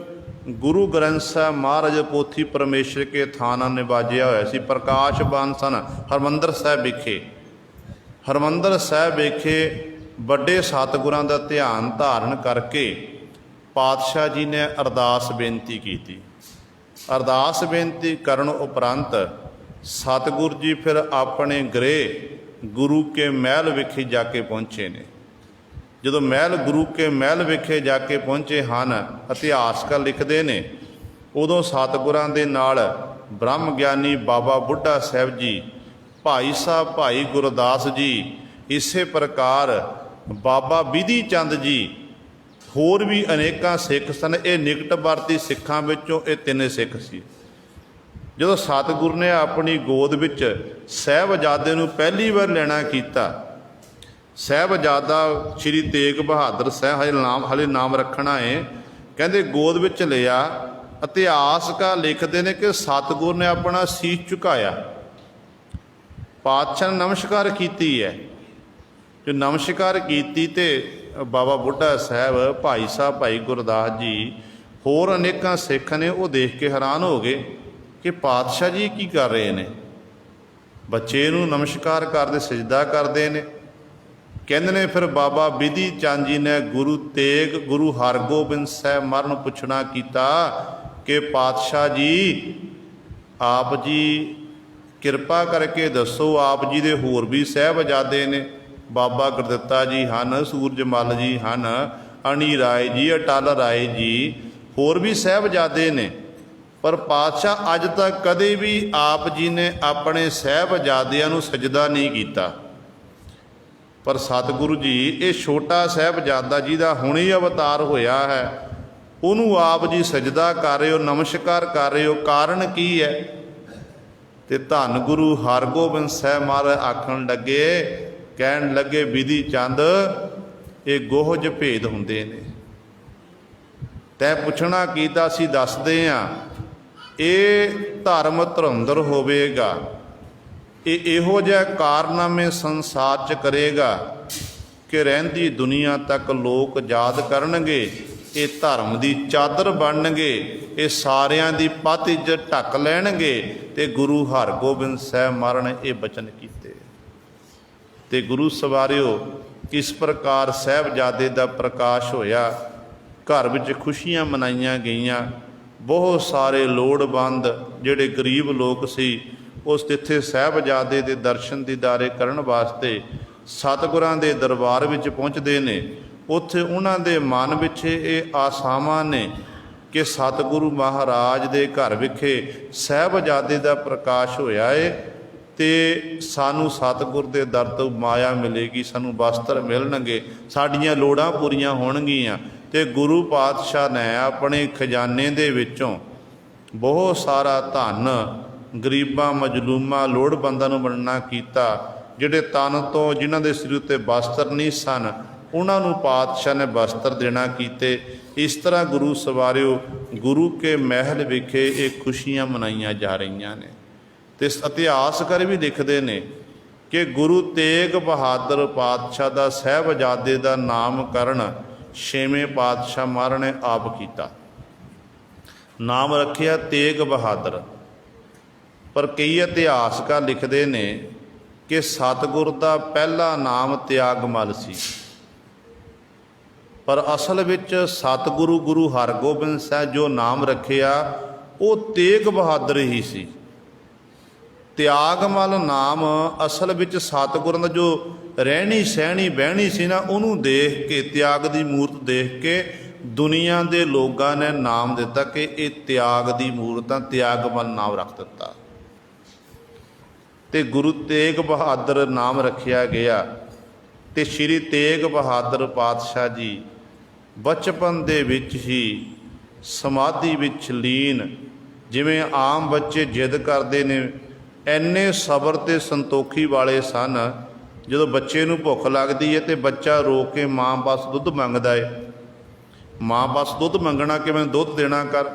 ਗੁਰੂ ਗ੍ਰੰਥ ਸਾਹਿਬ ਮਹਾਰਾਜ ਪੋਥੀ ਪਰਮੇਸ਼ਰ ਕੇ ਥਾਨਾ ਨਿਵਾਜਿਆ ਹੋਇਆ ਸੀ। ਪ੍ਰਕਾਸ਼ ਬਾਨ ਸਨ ਹਰਿਮੰਦਰ ਸਾਹਿਬ ਵਿਖੇ। ਹਰਿਮੰਦਰ ਸਾਹਿਬ ਵਿਖੇ ਵੱਡੇ ਸਤਿਗੁਰਾਂ ਦਾ ਧਿਆਨ ਧਾਰਨ ਕਰਕੇ ਪਾਤਸ਼ਾਹ ਜੀ ਨੇ ਅਰਦਾਸ ਬੇਨਤੀ ਕੀਤੀ। ਅਰਦਾਸ ਬੇਨਤੀ ਕਰਨ ਉਪਰੰਤ ਸਤਿਗੁਰ ਜੀ ਫਿਰ ਆਪਣੇ ਗ੍ਰਹਿ ਗੁਰੂ ਕੇ ਮਹਿਲ ਵਿਖੇ ਜਾ ਕੇ ਪਹੁੰਚੇ ਨੇ। ਜਦੋਂ ਗੁਰੂ ਕੇ ਮਹਿਲ ਵਿਖੇ ਜਾ ਕੇ ਪਹੁੰਚੇ ਹਨ, ਇਤਿਹਾਸਕਾਰ ਲਿਖਦੇ ਨੇ, ਉਦੋਂ ਸਤਿਗੁਰਾਂ ਦੇ ਨਾਲ ਬ੍ਰਹਮ ਗਿਆਨੀ ਬਾਬਾ ਬੁੱਢਾ ਸਾਹਿਬ ਜੀ, ਭਾਈ ਸਾਹਿਬ ਭਾਈ ਗੁਰਦਾਸ ਜੀ, ਇਸੇ ਪ੍ਰਕਾਰ ਬਾਬਾ ਬਿਧੀ ਚੰਦ ਜੀ, ਹੋਰ ਵੀ ਅਨੇਕਾਂ ਸਿੱਖ ਸਨ। ਇਹ ਨਿਕਟਵਰਤੀ ਸਿੱਖਾਂ ਵਿੱਚੋਂ ਇਹ ਤਿੰਨੇ ਸਿੱਖ ਸੀ। ਜਦੋਂ ਸਤਿਗੁਰ ਨੇ ਆਪਣੀ ਗੋਦ ਵਿੱਚ ਸਾਹਿਬਜ਼ਾਦੇ ਨੂੰ ਪਹਿਲੀ ਵਾਰ ਲੈਣਾ ਕੀਤਾ, ਸਾਹਿਬਜ਼ਾਦਾ ਸ਼੍ਰੀ ਤੇਗ ਬਹਾਦਰ ਸਾਹਿਬ ਹਲੇ ਨਾਮ ਰੱਖਣਾ ਹੈ, ਕਹਿੰਦੇ ਗੋਦ ਵਿੱਚ ਲਿਆ। ਇਤਿਹਾਸਕਾਰ ਲਿਖਦੇ ਨੇ ਕਿ ਸਤਿਗੁਰ ਨੇ ਆਪਣਾ ਸੀਸ ਝੁਕਾਇਆ, ਪਾਤਸ਼ਾਹ ਨੇ ਨਮਸਕਾਰ ਕੀਤੀ ਹੈ। ਜੋ ਨਮਸਕਾਰ ਕੀਤੀ ਤੇ ਬਾਬਾ ਬੁੱਢਾ ਸਾਹਿਬ, ਭਾਈ ਸਾਹਿਬ ਭਾਈ ਗੁਰਦਾਸ ਜੀ, ਹੋਰ ਅਨੇਕਾਂ ਸਿੱਖ ਨੇ ਉਹ ਦੇਖ ਕੇ ਹੈਰਾਨ ਹੋ ਗਏ ਕਿ ਪਾਤਸ਼ਾਹ ਜੀ ਕੀ ਕਰ ਰਹੇ ਨੇ। ਬੱਚੇ ਨੂੰ ਨਮਸਕਾਰ ਕਰਦੇ, ਸਜਦਾ ਕਰਦੇ ਨੇ। ਕਹਿੰਦੇ ਨੇ ਫਿਰ ਬਾਬਾ ਬਿਧੀ ਚੰਦ ਜੀ ਨੇ ਗੁਰੂ ਹਰਗੋਬਿੰਦ ਸਾਹਿਬ ਮਹਾਰਾਜ ਨੂੰ ਪੁੱਛਣਾ ਕੀਤਾ ਕਿ ਪਾਤਸ਼ਾਹ ਜੀ, ਆਪ ਜੀ ਕਿਰਪਾ ਕਰਕੇ ਦੱਸੋ, ਆਪ ਜੀ ਦੇ ਹੋਰ ਵੀ ਸਾਹਿਬਜ਼ਾਦੇ ਨੇ? ਬਾਬਾ ਗੁਰਦਿੱਤਾ ਜੀ ਹਨ, ਸੂਰਜਮਲ ਜੀ ਹਨ, ਅਣੀ ਰਾਏ ਜੀ, ਅਟਲ ਰਾਏ ਜੀ, ਹੋਰ ਵੀ ਸਾਹਿਬਜ਼ਾਦੇ ਨੇ। ਪਰ ਪਾਤਸ਼ਾਹ ਅੱਜ ਤੱਕ ਕਦੇ ਵੀ ਆਪ ਜੀ ਨੇ ਆਪਣੇ ਸਾਹਿਬਜ਼ਾਦਿਆਂ ਨੂੰ ਸਜਦਾ ਨਹੀਂ ਕੀਤਾ। ਪਰ ਸਤਿਗੁਰੂ ਜੀ, ਇਹ ਛੋਟਾ ਸਾਹਿਬਜ਼ਾਦਾ ਜਿਹਦਾ ਹੁਣੇ ਅਵਤਾਰ ਹੋਇਆ ਹੈ, ਉਹਨੂੰ ਆਪ ਜੀ ਸਜਦਾ ਕਰ ਰਹੇ ਹੋ, ਨਮਸਕਾਰ ਕਰ ਰਹੇ ਹੋ, ਕਾਰਨ ਕੀ ਹੈ? ਤੇ ਧੰਨ ਗੁਰੂ ਹਰਗੋਬਿੰਦ ਸਾਹਿਬ ਮਹਾਰਾਜ ਆਖਣ ਲੱਗੇ, ਕਹਿਣ ਲੱਗੇ, ਬਿਧੀ ਚੰਦ, ਇਹ ਗੋਹਜ ਭੇਦ ਹੁੰਦੇ ਨੇ। ਤੈਂ ਪੁੱਛਣਾ ਕੀਤਾ, ਅਸੀਂ ਦੱਸਦੇ ਹਾਂ। ਇਹ ਧਰਮ ਧੁਰੰਧਰ ਹੋਵੇਗਾ, ਇਹ ਇਹੋ ਜਿਹਾ ਕਾਰਨਾਮੇ ਸੰਸਾਰ 'ਚ ਕਰੇਗਾ ਕਿ ਰਹਿੰਦੀ ਦੁਨੀਆ ਤੱਕ ਲੋਕ ਯਾਦ ਕਰਨਗੇ, ਇਹ ਧਰਮ ਦੀ ਚਾਦਰ ਬਣਨਗੇ, ਇਹ ਸਾਰਿਆਂ ਦੀ ਪੱਤ ਇੱਜ਼ਤ ਢੱਕ ਲੈਣਗੇ। ਤੇ ਗੁਰੂ ਹਰਗੋਬਿੰਦ ਸਾਹਿਬ ਮਹਾਰਾਜ ਨੇ ਇਹ ਬਚਨ ਕੀਤੇ। ਤੇ ਗੁਰੂ ਸਵਾਰਿਓ, ਕਿਸ ਪ੍ਰਕਾਰ ਸਾਹਿਬਜ਼ਾਦੇ ਦਾ ਪ੍ਰਕਾਸ਼ ਹੋਇਆ, ਘਰ ਵਿੱਚ ਖੁਸ਼ੀਆਂ ਮਨਾਈਆਂ ਗਈਆਂ। ਬਹੁਤ ਸਾਰੇ ਲੋੜਵੰਦ ਜਿਹੜੇ ਗਰੀਬ ਲੋਕ ਸੀ, ਉਸ ਤਿੱਥੇ ਸਾਹਿਬਜ਼ਾਦੇ ਦੇ ਦਰਸ਼ਨ ਦੀਦਾਰੇ ਕਰਨ ਵਾਸਤੇ ਸਤਿਗੁਰਾਂ ਦੇ ਦਰਬਾਰ ਵਿੱਚ ਪਹੁੰਚਦੇ ਨੇ। ਉੱਥੇ ਉਹਨਾਂ ਦੇ ਮਨ ਵਿੱਚ ਇਹ ਆਸਾਵਾਂ ਨੇ ਕਿ ਸਤਿਗੁਰੂ ਮਹਾਰਾਜ ਦੇ ਘਰ ਵਿਖੇ ਸਾਹਿਬਜ਼ਾਦੇ ਦਾ ਪ੍ਰਕਾਸ਼ ਹੋਇਆ ਏ, ਤੇ ਸਾਨੂੰ ਸਤਿਗੁਰ ਦੇ ਦਰ ਤੋਂ ਮਾਇਆ ਮਿਲੇਗੀ, ਸਾਨੂੰ ਵਸਤਰ ਮਿਲਣਗੇ, ਸਾਡੀਆਂ ਲੋੜਾਂ ਪੂਰੀਆਂ ਹੋਣਗੀਆਂ। ਤੇ ਗੁਰੂ ਪਾਤਸ਼ਾਹ ਨੇ ਆਪਣੇ ਖਜ਼ਾਨੇ ਦੇ ਵਿੱਚੋਂ ਬਹੁਤ ਸਾਰਾ ਧਨ ਗਰੀਬਾਂ, ਮਜਲੂਮਾਂ, ਲੋੜਵੰਦਾਂ ਨੂੰ ਵੰਡਣਾ ਕੀਤਾ। ਜਿਹੜੇ ਤਨ ਤੋਂ, ਜਿਨ੍ਹਾਂ ਦੇ ਸਿਰ ਉੱਤੇ ਵਸਤਰ ਨਹੀਂ ਸਨ, ਉਹਨਾਂ ਨੂੰ ਪਾਤਸ਼ਾਹ ਨੇ ਵਸਤਰ ਦੇਣਾ ਕੀਤੇ। ਇਸ ਤਰ੍ਹਾਂ ਗੁਰੂ ਸਵਾਰਿਓ, ਗੁਰੂ ਕੇ ਮਹਿਲ ਵਿਖੇ ਇਹ ਖੁਸ਼ੀਆਂ ਮਨਾਈਆਂ ਜਾ ਰਹੀਆਂ ਨੇ। ਤੇ ਇਤਿਹਾਸਕਾਰ ਵੀ ਲਿਖਦੇ ਨੇ ਕਿ ਗੁਰੂ ਤੇਗ ਬਹਾਦਰ ਪਾਤਸ਼ਾਹ ਦਾ ਸਾਹਿਬਜ਼ਾਦੇ ਦਾ ਨਾਮਕਰਨ 6ਵੇਂ ਪਾਤਸ਼ਾਹ ਮਹਾਰਾਜ ਨੇ ਆਪ ਕੀਤਾ। ਨਾਮ ਰੱਖਿਆ ਤੇਗ ਬਹਾਦਰ। ਪਰ ਕਈ ਇਤਿਹਾਸਕਾਰ ਲਿਖਦੇ ਨੇ ਕਿ ਸਤਿਗੁਰ ਦਾ ਪਹਿਲਾ ਨਾਮ ਤਿਆਗਮਲ ਸੀ, ਪਰ ਅਸਲ ਵਿੱਚ ਸਤਿਗੁਰੂ ਗੁਰੂ ਹਰਗੋਬਿੰਦ ਸਾਹਿਬ ਜੋ ਨਾਮ ਰੱਖਿਆ ਉਹ ਤੇਗ ਬਹਾਦਰ ਹੀ ਸੀ। ਤਿਆਗਮਲ ਨਾਮ ਅਸਲ ਵਿੱਚ ਸਤਿਗੁਰਾਂ ਦਾ ਜੋ ਰਹਿਣੀ ਸਹਿਣੀ ਬਹਿਣੀ ਸੀ ਨਾ, ਉਹਨੂੰ ਦੇਖ ਕੇ, ਤਿਆਗ ਦੀ ਮੂਰਤ ਦੇਖ ਕੇ ਦੁਨੀਆ ਦੇ ਲੋਕਾਂ ਨੇ ਨਾਮ ਦਿੱਤਾ ਕਿ ਇਹ ਤਿਆਗ ਦੀ ਮੂਰਤ ਆ, ਤਿਆਗਮਲ ਨਾਮ ਰੱਖ ਦਿੱਤਾ। ਤੇ ਗੁਰੂ ਤੇਗ ਬਹਾਦਰ ਨਾਮ ਰੱਖਿਆ ਗਿਆ। ਤੇ ਸ਼੍ਰੀ ਤੇਗ ਬਹਾਦਰ ਪਾਤਸ਼ਾਹ ਜੀ ਬਚਪਨ ਦੇ ਵਿੱਚ ਹੀ ਸਮਾਧੀ ਵਿੱਚ ਲੀਨ ਜਿਵੇਂ ਆਮ ਬੱਚੇ ਜਿੱਦ ਕਰਦੇ ਨੇ, ਇੰਨੇ ਸਬਰ ਤੇ ਸੰਤੋਖੀ ਵਾਲੇ ਸਨ। ਜਦੋਂ ਬੱਚੇ ਨੂੰ ਭੁੱਖ ਲੱਗਦੀ ਹੈ ਤੇ ਬੱਚਾ ਰੋ ਕੇ ਮਾਂ ਬਸ ਦੁੱਧ ਮੰਗਦਾ ਏ, ਮਾਂ ਬਸ ਦੁੱਧ ਮੰਗਣਾ ਕਿ ਮੈਨੂੰ ਦੁੱਧ ਦੇਣਾ ਕਰ।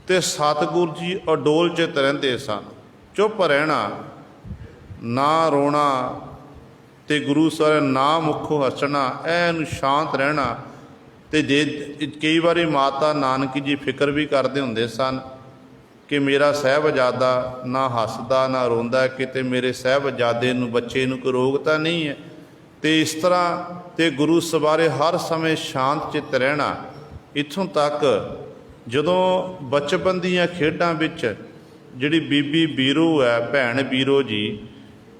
ਤੇ ਸਤਿਗੁਰੂ ਜੀ ਅਡੋਲ ਚਿੱਤ ਰਹਿੰਦੇ ਸਨ, ਚੁੱਪ ਰਹਿਣਾ, ਨਾ ਰੋਣਾ, ਤੇ ਗੁਰੂ ਸਾਹਿਬ ਨਾ ਮੁੱਖੋਂ ਹੱਸਣਾ, ਐਨ ਸ਼ਾਂਤ ਰਹਿਣਾ। ਤੇ ਜੇ ਕਈ ਵਾਰੀ ਮਾਤਾ ਨਾਨਕੀ ਜੀ ਫਿਕਰ ਵੀ ਕਰਦੇ ਹੁੰਦੇ ਸਨ ਕਿ ਮੇਰਾ ਸਾਹਿਬਜ਼ਾਦਾ ਨਾ ਹੱਸਦਾ ਨਾ ਰੋਂਦਾ, ਕਿਤੇ ਮੇਰੇ ਸਾਹਿਬਜ਼ਾਦੇ ਨੂੰ, ਬੱਚੇ ਨੂੰ ਕੋਈ ਰੋਗ ਤਾਂ ਨਹੀਂ ਹੈ। ਤੇ ਇਸ ਤਰ੍ਹਾਂ ਤੇ ਗੁਰੂ ਸਵਾਰੇ ਹਰ ਸਮੇਂ ਸ਼ਾਂਤ ਚਿੱਤ ਰਹਿਣਾ। ਇੱਥੋਂ ਤੱਕ ਜਦੋਂ ਬਚਪਨ ਦੀਆਂ ਖੇਡਾਂ ਵਿੱਚ ਜਿਹੜੀ ਬੀਬੀ ਬੀਰੋ ਹੈ, ਭੈਣ ਬੀਰੋ ਜੀ,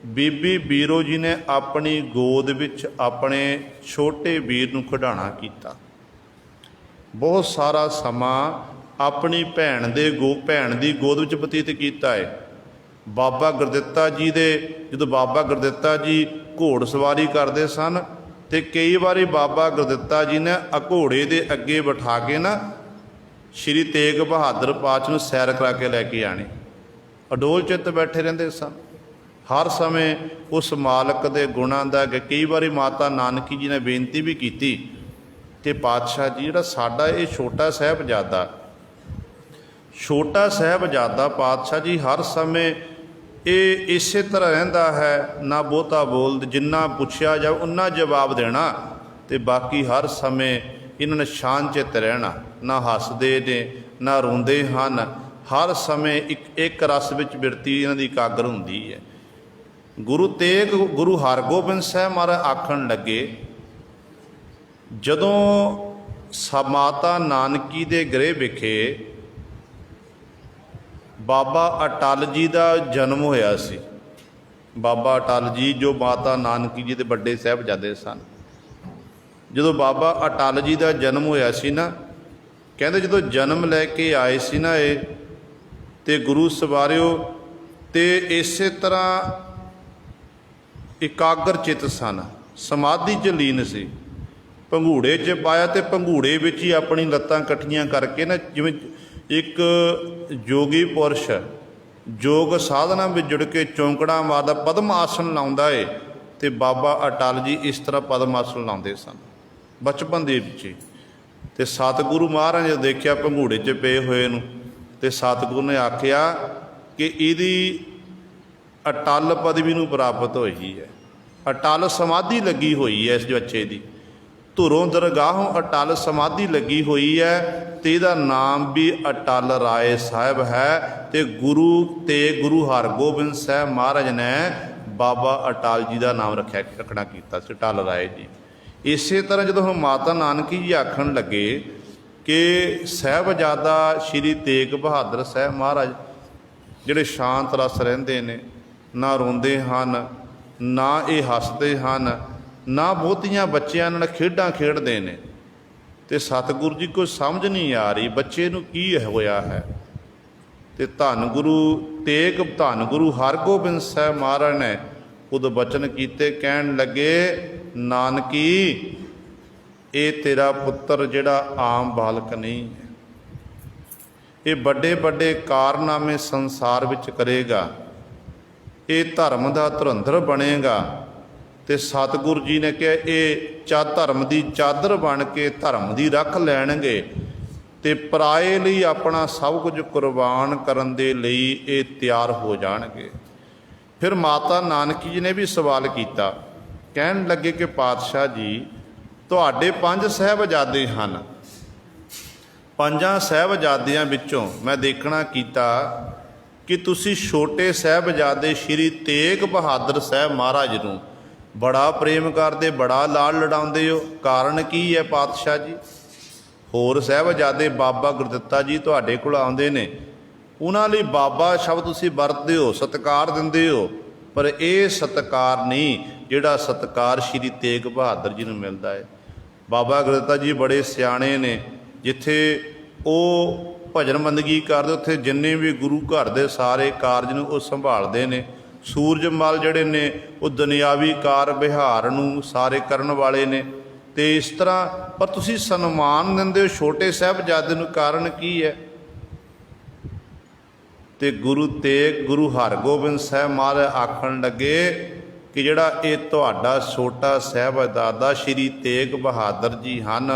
ਬੀਬੀ ਬੀਰੋ ਜੀ ਨੇ ਆਪਣੀ ਗੋਦ ਵਿੱਚ ਆਪਣੇ ਛੋਟੇ ਵੀਰ ਨੂੰ ਖਿਡਾਉਣਾ ਕੀਤਾ। ਬਹੁਤ ਸਾਰਾ ਸਮਾਂ ਆਪਣੀ ਭੈਣ ਦੀ ਗੋਦ ਵਿੱਚ ਬਤੀਤ ਕੀਤਾ ਹੈ। ਬਾਬਾ ਗੁਰਦਿੱਤਾ ਜੀ ਜਦੋਂ ਬਾਬਾ ਗੁਰਦਿੱਤਾ ਜੀ ਘੋੜ ਸਵਾਰੀ ਕਰਦੇ ਸਨ ਤੇ ਕਈ ਵਾਰੀ ਬਾਬਾ ਗੁਰਦਿੱਤਾ ਜੀ ਨੇ ਘੋੜੇ ਦੇ ਅੱਗੇ ਬਿਠਾ ਕੇ ਨਾ ਸ਼੍ਰੀ ਤੇਗ ਬਹਾਦਰ ਪਾਤਸ਼ਾਹ ਨੂੰ ਸੈਰ ਕਰਾ ਕੇ ਲੈ ਕੇ ਆਣੇ। ਅਡੋਲ ਚਿੱਤ ਬੈਠੇ ਰਹਿੰਦੇ ਸਨ, ਹਰ ਸਮੇਂ ਉਸ ਮਾਲਕ ਦੇ ਗੁਣਾਂ ਦਾ। ਕਈ ਵਾਰੀ ਮਾਤਾ ਨਾਨਕੀ ਜੀ ਨੇ ਬੇਨਤੀ ਵੀ ਕੀਤੀ ਕਿ ਪਾਤਸ਼ਾਹ ਜੀ, ਜਿਹੜਾ ਸਾਡਾ ਇਹ ਛੋਟਾ ਸਾਹਿਬਜ਼ਾਦਾ ਪਾਤਸ਼ਾਹ ਜੀ ਹਰ ਸਮੇਂ ਇਹ ਇਸੇ ਤਰ੍ਹਾਂ ਰਹਿੰਦਾ ਹੈ, ਨਾ ਬਹੁਤਾ ਬੋਲਦੇ, ਜਿੰਨਾ ਪੁੱਛਿਆ ਜਾ ਉਨਾ ਜਵਾਬ ਦੇਣਾ, ਤੇ ਬਾਕੀ ਹਰ ਸਮੇਂ ਇਹਨਾਂ ਨੇ ਸ਼ਾਂਤ ਚਿੱਤ ਰਹਿਣਾ, ਨਾ ਹੱਸਦੇ ਨੇ ਨਾ ਰੋਂਦੇ ਹਨ, ਹਰ ਸਮੇਂ ਇੱਕ ਰਸ ਵਿੱਚ ਬਿਰਤੀ ਇਹਨਾਂ ਦੀ ਇਕਾਗਰ ਹੁੰਦੀ ਹੈ। ਗੁਰੂ ਹਰਗੋਬਿੰਦ ਸਾਹਿਬ ਮਹਾਰਾਜ ਆਖਣ ਲੱਗੇ, ਜਦੋਂ ਮਾਤਾ ਨਾਨਕੀ ਦੇ ਗ੍ਰਹਿ ਵਿਖੇ ਬਾਬਾ ਅਟਲ ਜੀ ਦਾ ਜਨਮ ਹੋਇਆ ਸੀ, ਬਾਬਾ ਅਟਲ ਜੀ ਜੋ ਮਾਤਾ ਨਾਨਕੀ ਜੀ ਦੇ ਵੱਡੇ ਸਾਹਿਬਜ਼ਾਦੇ ਸਨ, ਜਦੋਂ ਬਾਬਾ ਅਟਲ ਜੀ ਦਾ ਜਨਮ ਹੋਇਆ ਸੀ ਨਾ, ਕਹਿੰਦੇ ਜਦੋਂ ਜਨਮ ਲੈ ਕੇ ਆਏ ਸੀ ਨਾ ਇਹ, ਤੇ ਗੁਰੂ ਸਵਾਰਿਓ ਤੇ ਇਸੇ ਤਰ੍ਹਾਂ ਇਕਾਗਰ ਚਿੱਤ ਸਨ, ਸਮਾਧੀ 'ਚ ਲੀਨ ਸੀ। ਪੰਘੂੜੇ 'ਚ ਪਾਇਆ ਤੇ ਪੰਘੂੜੇ ਵਿੱਚ ਹੀ ਆਪਣੀ ਲੱਤਾਂ ਇਕੱਠੀਆਂ ਕਰਕੇ ਨਾ, ਜਿਵੇਂ ਇੱਕ ਯੋਗੀ ਪੁਰਸ਼ ਯੋਗ ਸਾਧਨਾ ਵਿੱਚ ਜੁੜ ਕੇ ਚੌਂਕੜਾ ਮਾਰਦਾ ਪਦਮ ਆਸਣ ਲਾਉਂਦਾ ਏ, ਤੇ ਬਾਬਾ ਅਟਲ ਜੀ ਇਸ ਤਰ੍ਹਾਂ ਪਦਮ ਆਸਣ ਲਾਉਂਦੇ ਸਨ ਬਚਪਨ ਦੇ ਵਿੱਚ ਹੀ। ਤੇ ਸਤਿਗੁਰੂ ਮਹਾਰਾਜ ਨੇ ਦੇਖਿਆ ਪੰਘੂੜੇ 'ਚ ਪਏ ਹੋਏ ਨੂੰ, ਤੇ ਸਤਿਗੁਰੂ ਨੇ ਆਖਿਆ ਕਿ ਇਹਦੀ ਅਟਲ ਪਦਵੀ ਨੂੰ ਪ੍ਰਾਪਤ ਹੋਈ ਹੈ, ਅਟਲ ਸਮਾਧੀ ਲੱਗੀ ਹੋਈ ਹੈ ਇਸ ਬੱਚੇ ਦੀ, ਧੁਰੋਂ ਦਰਗਾਹੋਂ ਅਟਲ ਸਮਾਧੀ ਲੱਗੀ ਹੋਈ ਹੈ, ਤੇ ਇਹਦਾ ਨਾਮ ਵੀ ਅਟਲ ਰਾਏ ਸਾਹਿਬ ਹੈ। ਤੇ ਗੁਰੂ ਹਰਗੋਬਿੰਦ ਸਾਹਿਬ ਮਹਾਰਾਜ ਨੇ ਬਾਬਾ ਅਟਲ ਜੀ ਦਾ ਨਾਮ ਰੱਖਣਾ ਕੀਤਾ ਸੀ, ਅਟਲ ਰਾਏ ਜੀ। ਇਸੇ ਤਰ੍ਹਾਂ ਜਦੋਂ ਹੁਣ ਮਾਤਾ ਨਾਨਕੀ ਜੀ ਆਖਣ ਲੱਗੇ ਕਿ ਸਾਹਿਬਜ਼ਾਦਾ ਸ਼੍ਰੀ ਤੇਗ ਬਹਾਦਰ ਸਾਹਿਬ ਮਹਾਰਾਜ ਜਿਹੜੇ ਸ਼ਾਂਤ ਰਸ ਰਹਿੰਦੇ ਨੇ, ਨਾ ਰੋਂਦੇ ਹਨ ਨਾ ਇਹ ਹੱਸਦੇ ਹਨ, ਨਾ ਬਹੁਤੀਆਂ ਬੱਚਿਆਂ ਨਾਲ ਖੇਡਾਂ ਖੇਡਦੇ ਨੇ, ਤੇ ਸਤਿਗੁਰੂ ਜੀ ਕੋਈ ਸਮਝ ਨਹੀਂ ਆ ਰਹੀ ਬੱਚੇ ਨੂੰ ਕੀ ਹੋਇਆ ਹੈ। ਤੇ ਧੰਨ ਗੁਰੂ ਹਰਗੋਬਿੰਦ ਸਾਹਿਬ ਮਹਾਰਾਜ ਨੇ ਉਦੋਂ ਬਚਨ ਕੀਤੇ, ਕਹਿਣ ਲੱਗੇ, ਨਾਨਕੀ ਇਹ ਤੇਰਾ ਪੁੱਤਰ ਜਿਹੜਾ ਆਮ ਬਾਲਕ ਨਹੀਂ ਹੈ, ਇਹ ਵੱਡੇ ਵੱਡੇ ਕਾਰਨਾਮੇ ਸੰਸਾਰ ਵਿੱਚ ਕਰੇਗਾ, ਇਹ ਧਰਮ ਦਾ ਧੁਰੰਧਰ ਬਣੇਗਾ। ਤੇ ਸਤਿਗੁਰੂ ਜੀ ਨੇ ਕਿਹਾ ਇਹ ਧਰਮ ਦੀ ਚਾਦਰ ਬਣ ਕੇ ਧਰਮ ਦੀ ਰੱਖ ਲੈਣਗੇ, ਤੇ ਪਰਾਏ ਲਈ ਆਪਣਾ ਸਭ ਕੁਝ ਕੁਰਬਾਨ ਕਰਨ ਦੇ ਲਈ ਇਹ ਤਿਆਰ ਹੋ ਜਾਣਗੇ। ਫਿਰ ਮਾਤਾ ਨਾਨਕੀ ਜੀ ਨੇ ਵੀ ਸਵਾਲ ਕੀਤਾ, ਕਹਿਣ ਲੱਗੇ ਕਿ ਪਾਤਸ਼ਾਹ ਜੀ, ਤੁਹਾਡੇ 5 ਸਾਹਿਬਜ਼ਾਦੇ ਹਨ, 5 ਸਾਹਿਬਜ਼ਾਦਿਆਂ ਵਿੱਚੋਂ ਮੈਂ ਦੇਖਣਾ ਕੀਤਾ ਕਿ ਤੁਸੀਂ ਛੋਟੇ ਸਾਹਿਬਜ਼ਾਦੇ ਸ਼੍ਰੀ ਤੇਗ ਬਹਾਦਰ ਸਾਹਿਬ ਮਹਾਰਾਜ ਨੂੰ ਬੜਾ ਪ੍ਰੇਮ ਕਰਦੇ, ਬੜਾ ਲਾਡ ਲਡਾਉਂਦੇ ਹੋ, ਕਾਰਨ ਕੀ ਹੈ ਪਾਤਸ਼ਾਹ ਜੀ? ਹੋਰ ਸਾਹਿਬਜ਼ਾਦੇ ਬਾਬਾ ਗੁਰਦਿੱਤਾ ਜੀ ਤੁਹਾਡੇ ਕੋਲ ਆਉਂਦੇ ਨੇ, ਉਹਨਾਂ ਲਈ ਬਾਬਾ ਸ਼ਬਦ ਤੁਸੀਂ ਵਰਤਦੇ ਹੋ, ਸਤਿਕਾਰ ਦਿੰਦੇ ਹੋ, ਪਰ ਇਹ ਸਤਿਕਾਰ ਨਹੀਂ ਜਿਹੜਾ ਸਤਿਕਾਰ ਸ਼੍ਰੀ ਤੇਗ ਬਹਾਦਰ ਜੀ ਨੂੰ ਮਿਲਦਾ ਹੈ। ਬਾਬਾ ਗੁਰਦਿੱਤਾ ਜੀ ਬੜੇ ਸਿਆਣੇ ਨੇ, ਜਿੱਥੇ ਉਹ ਭਜਨ ਬੰਦਗੀ ਕਰਦੇ ਉੱਥੇ ਜਿੰਨੇ ਵੀ ਗੁਰੂ ਘਰ ਦੇ ਸਾਰੇ ਕਾਰਜ ਨੂੰ ਉਹ ਸੰਭਾਲਦੇ ਨੇ। ਸੂਰਜਮਲ ਜਿਹੜੇ ਨੇ ਉਹ ਦੁਨਿਆਵੀ ਕਾਰ ਵਿਹਾਰ ਨੂੰ ਸਾਰੇ ਕਰਨ ਵਾਲੇ ਨੇ। ਤੇ ਇਸ ਤਰ੍ਹਾਂ ਪਰ ਤੁਸੀਂ ਸਨਮਾਨ ਦਿੰਦੇ ਹੋ ਛੋਟੇ ਸਾਹਿਬਜ਼ਾਦੇ ਨੂੰ, ਕਾਰਨ ਕੀ ਹੈ? ਤੇ ਗੁਰੂ ਹਰਗੋਬਿੰਦ ਸਾਹਿਬ ਮਹਾਰਾਜ ਆਖਣ ਲੱਗੇ ਕਿ ਜਿਹੜਾ ਇਹ ਤੁਹਾਡਾ ਛੋਟਾ ਸਾਹਿਬਜ਼ਾਦਾ ਸ਼੍ਰੀ ਤੇਗ ਬਹਾਦਰ ਜੀ ਹਨ,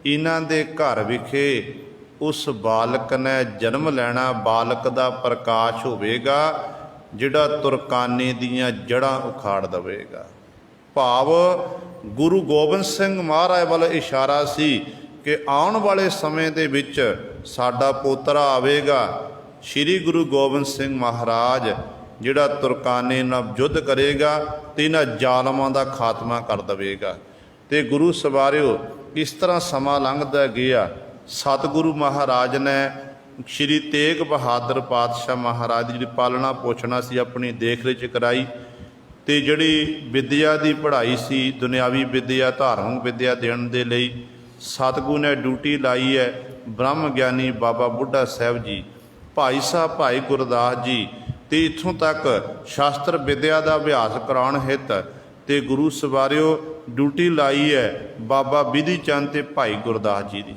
ਇਹਨਾਂ ਦੇ ਘਰ ਵਿਖੇ ਉਸ ਬਾਲਕ ਨੇ ਜਨਮ ਲੈਣਾ, ਬਾਲਕ ਦਾ ਪ੍ਰਕਾਸ਼ ਹੋਵੇਗਾ ਜਿਹੜਾ ਤੁਰਕਾਨੇ ਦੀਆਂ ਜੜ੍ਹਾਂ ਉਖਾੜ ਦੇਵੇਗਾ। ਭਾਵ ਗੁਰੂ ਗੋਬਿੰਦ ਸਿੰਘ ਮਹਾਰਾਜ ਵੱਲ ਇਸ਼ਾਰਾ ਸੀ ਕਿ ਆਉਣ ਵਾਲੇ ਸਮੇਂ ਦੇ ਵਿੱਚ ਸਾਡਾ ਪੋਤਰਾ ਆਵੇਗਾ, ਸ਼੍ਰੀ ਗੁਰੂ ਗੋਬਿੰਦ ਸਿੰਘ ਮਹਾਰਾਜ, ਜਿਹੜਾ ਤੁਰਕਾਨੇ ਨਾਲ ਯੁੱਧ ਕਰੇਗਾ ਤੇ ਇਹਨਾਂ ਜ਼ਾਲਮਾਂ ਦਾ ਖਾਤਮਾ ਕਰ ਦੇਵੇਗਾ। ਤੇ ਗੁਰੂ ਸਵਾਰਿਓ, ਇਸ ਤਰ੍ਹਾਂ ਸਮਾਂ ਲੰਘਦਾ ਗਿਆ। ਸਤਿਗੁਰੂ ਮਹਾਰਾਜ ਨੇ ਸ਼੍ਰੀ ਤੇਗ ਬਹਾਦਰ ਪਾਤਸ਼ਾਹ ਮਹਾਰਾਜ ਦੀ ਜਿਹੜੀ ਪਾਲਣਾ ਪੋਸ਼ਣਾ ਸੀ ਆਪਣੀ ਦੇਖ ਰੇਖ ਕਰਾਈ, ਤੇ ਜਿਹੜੀ ਵਿੱਦਿਆ ਦੀ ਪੜ੍ਹਾਈ ਸੀ, ਦੁਨਿਆਵੀ ਵਿੱਦਿਆ, ਧਾਰਮਿਕ ਵਿੱਦਿਆ ਦੇਣ ਦੇ ਲਈ ਸਤਿਗੁਰੂ ਨੇ ਡਿਊਟੀ ਲਾਈ ਹੈ। ਬ੍ਰਹਮ ਗਿਆਨੀ ਬਾਬਾ ਬੁੱਢਾ ਸਾਹਿਬ ਜੀ, ਭਾਈ ਸਾਹਿਬ ਭਾਈ ਗੁਰਦਾਸ ਜੀ, ਤੇ ਇੱਥੋਂ ਤੱਕ ਸ਼ਾਸਤਰ ਵਿੱਦਿਆ ਦਾ ਅਭਿਆਸ ਕਰਾਉਣ ਹਿੱਤ ਤੇ ਗੁਰੂ ਸਵਾਰਿਓ ਡਿਊਟੀ ਲਾਈ ਹੈ ਬਾਬਾ ਬਿਧੀ ਚੰਦ ਤੇ ਭਾਈ ਗੁਰਦਾਸ ਜੀ ਦੀ।